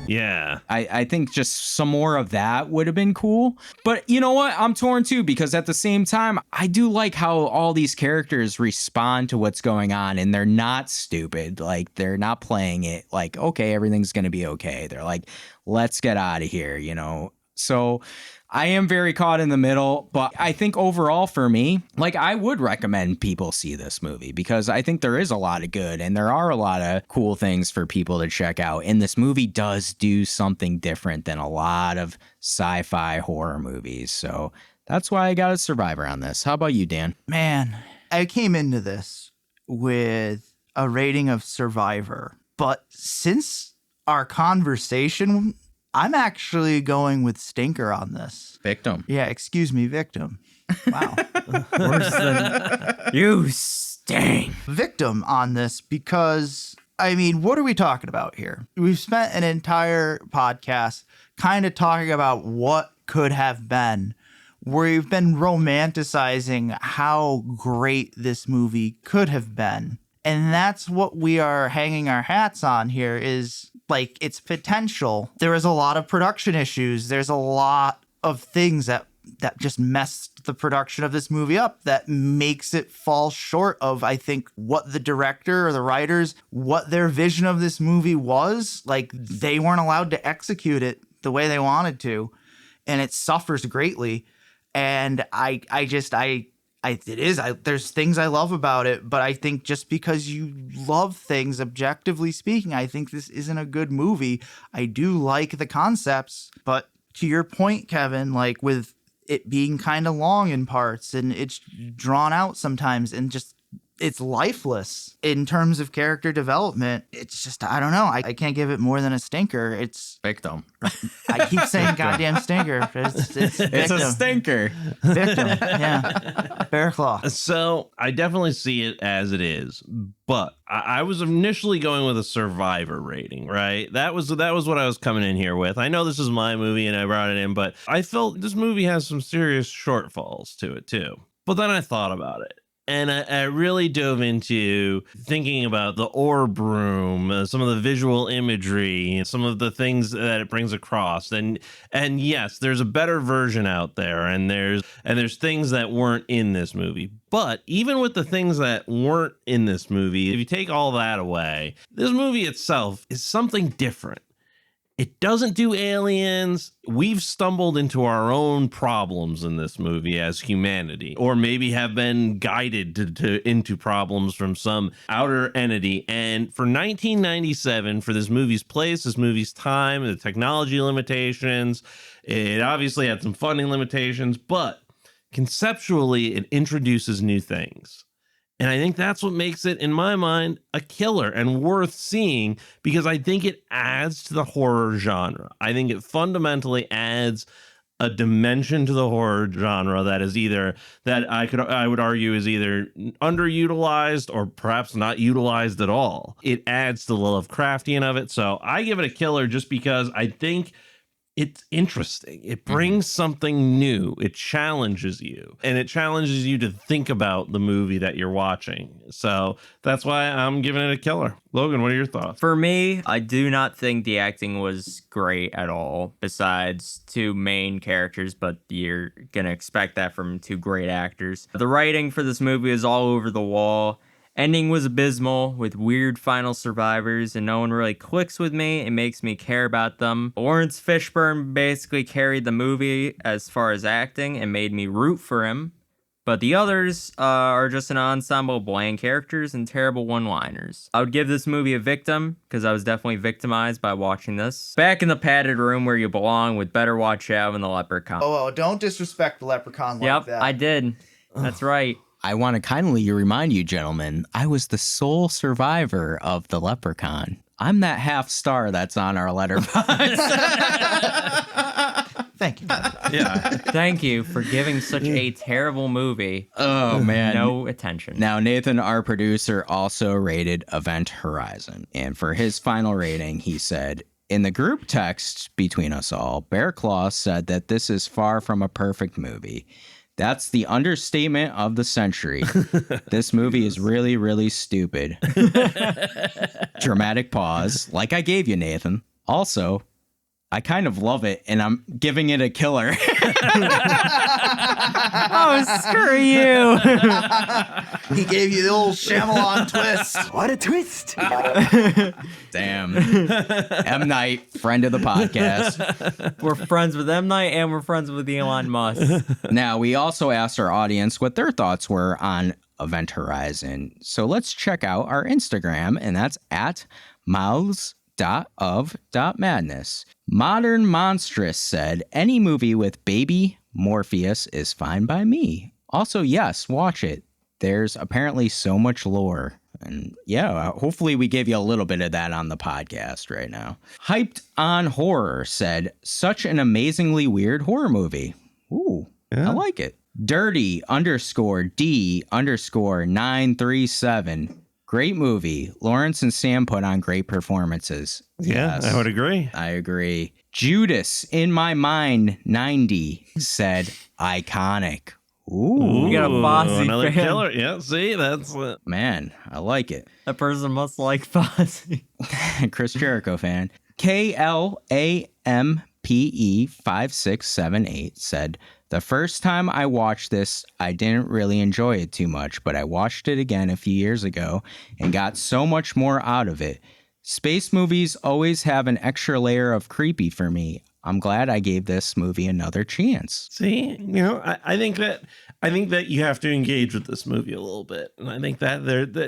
Yeah. I think just some more of that would have been cool. But you know what? I'm torn too, because at the same time, I do like how all these characters respond to what's going on, and they're not stupid. Like, they're not playing it like, okay, everything's going to be okay. They're like, let's get out of here, you know? So I am very caught in the middle, but I think overall for me, like, I would recommend people see this movie because I think there is a lot of good and there are a lot of cool things for people to check out. And this movie does do something different than a lot of sci-fi horror movies. So that's why I got a Survivor on this. How about you, Dan? Man, I came into this with a rating of Survivor, but since our conversation, I'm actually going with Stinker on this. Victim. Yeah, excuse me, Victim. Wow. Worse than you stink. Victim on this because, I mean, what are we talking about here? We've spent an entire podcast kind of talking about what could have been. We've been romanticizing how great this movie could have been. And that's what we are hanging our hats on here is, like, its potential. There is a lot of production issues. There's a lot of things that just messed the production of this movie up that makes it fall short of, I think, what the director or the writers, what their vision of this movie was. Like, they weren't allowed to execute it the way they wanted to, and it suffers greatly. And there's things I love about it, but I think just because you love things, objectively speaking, I think this isn't a good movie. I do like the concepts, but to your point, Kevin, like with it being kind of long in parts and it's drawn out sometimes and just it's lifeless in terms of character development. It's just, I don't know. I can't give it more than a stinker. It's Victim. I keep saying goddamn stinker. It's It's a stinker. Victim. Yeah. Bearclaw. So I definitely see it as it is, but I was initially going with a Survivor rating, right? That was what I was coming in here with. I know this is my movie and I brought it in, but I felt this movie has some serious shortfalls to it too. But then I thought about it. And I really dove into thinking about the orb room, some of the visual imagery, some of the things that it brings across. And yes, there's a better version out there, and there's things that weren't in this movie. But even with the things that weren't in this movie, if you take all that away, this movie itself is something different. It doesn't do aliens. We've stumbled into our own problems in this movie as humanity, or maybe have been guided into problems from some outer entity. And for 1997, for this movie's place, this movie's time, the technology limitations, it obviously had some funding limitations, but conceptually, it introduces new things. And I think that's what makes it, in my mind, a killer and worth seeing, because I think it adds to the horror genre. I think it fundamentally adds a dimension to the horror genre that is either, that I would argue is either underutilized or perhaps not utilized at all. It adds to the Lovecraftian of it. So I give it a killer just because I think it's interesting. It brings something new. It challenges you, and it challenges you to think about the movie that you're watching. So that's why I'm giving it a killer. Logan, what are your thoughts? For me, I do not think the acting was great at all, besides two main characters, but you're going to expect that from two great actors. The writing for this movie is all over the wall. Ending was abysmal, with weird final survivors, and no one really clicks with me. It makes me care about them. Lawrence Fishburne basically carried the movie as far as acting and made me root for him. But the others are just an ensemble of bland characters and terrible one-liners. I would give this movie a victim, because I was definitely victimized by watching this. Back in the padded room where you belong with Better Watch Out and the Leprechaun. Oh, don't disrespect the Leprechaun like that. Yep, I did. That's right. I want to kindly remind you, gentlemen, I was the sole survivor of the Leprechaun. I'm that half star that's on our letterbox. Thank you. Yeah. Thank you for giving such a terrible movie. Oh, man. No attention. Now, Nathan, our producer, also rated Event Horizon. And for his final rating, he said, in the group text between us all, Bearclaw said that this is far from a perfect movie. That's the understatement of the century. This movie is really, really stupid. Dramatic pause, like I gave you, Nathan. Also, I kind of love it, and I'm giving it a killer. Oh, screw you. He gave you the old Shyamalan twist. What a twist. Damn. M. Night, friend of the podcast. We're friends with M. Night, and we're friends with Elon Musk. Now, we also asked our audience what their thoughts were on Event Horizon. So let's check out our Instagram, and that's at mouths.of.madness. Modern Monstrous said, any movie with baby Morpheus is fine by me. Also, yes, watch it. There's apparently so much lore. And yeah, hopefully we gave you a little bit of that on the podcast right now. Hyped on Horror said, such an amazingly weird horror movie. Ooh, yeah. I like it. Dirty_D_937. Great movie. Lawrence and Sam put on great performances. Yeah, yes, I would agree. I agree. Judas in my mind 90 said iconic. Ooh, we got a Fosse another fan. Killer. Yeah, see, that's man, I like it. That person must like Fosse. Chris Jericho fan. KLAMPE5678 said, the first time I watched this, I didn't really enjoy it too much, but I watched it again a few years ago and got so much more out of it. Space movies always have an extra layer of creepy for me. I'm glad I gave this movie another chance. See, you know, I think that you have to engage with this movie a little bit, and I think that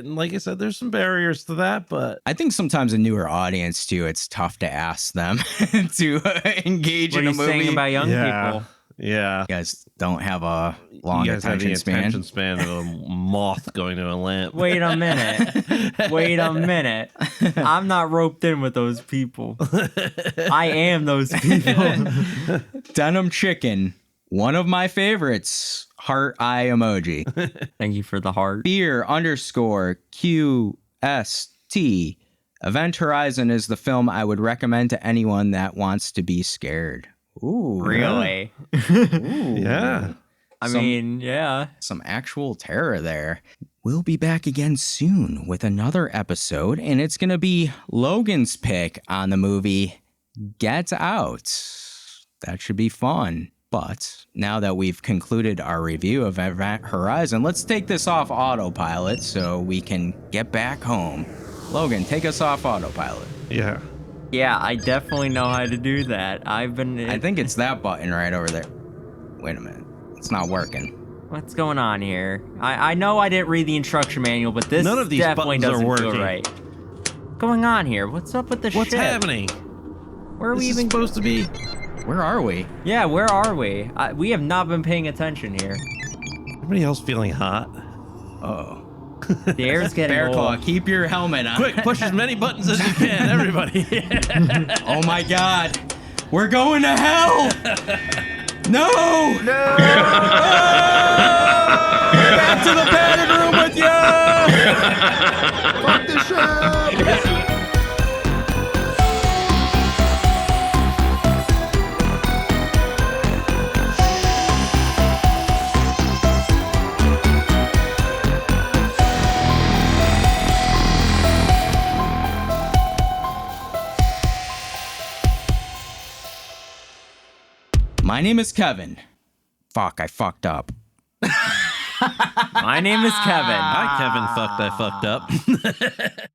like I said, there's some barriers to that, but I think sometimes a newer audience too, it's tough to ask them to engage in a movie. What are you saying about young people? Yeah, you guys don't have a long attention span. Attention span of a moth going to a lamp. Wait a minute. I'm not roped in with those people. I am those people. Denim Chicken, one of my favorites. Heart eye emoji. Thank you for the heart. Beer_QST. Event Horizon is the film I would recommend to anyone that wants to be scared. Ooh. Really? Ooh. Yeah. I mean, yeah. Some actual terror there. We'll be back again soon with another episode, and it's going to be Logan's pick on the movie Get Out. That should be fun. But now that we've concluded our review of Event Horizon, let's take this off autopilot so we can get back home. Logan, take us off autopilot. Yeah. Yeah, I definitely know how to do that. I think it's that button right over there. Wait a minute. It's not working. What's going on here? I know I didn't read the instruction manual, but this None of these definitely buttons are doesn't feel working. right. What's going on here? What's up with the What's ship? happening? Where are we This is even supposed to be? Where are we? Yeah, where are we? We have not been paying attention here. Anybody else feeling hot? Oh. The air's getting Bearclaw, old. keep your helmet on. Quick, push as many buttons as you can, everybody. Oh my god. We're going to hell! No! No! Back to the padded room with you! Fuck the ship! My name is Kevin. Fuck, I fucked up. My name is Kevin. Hi, Kevin. I fucked up.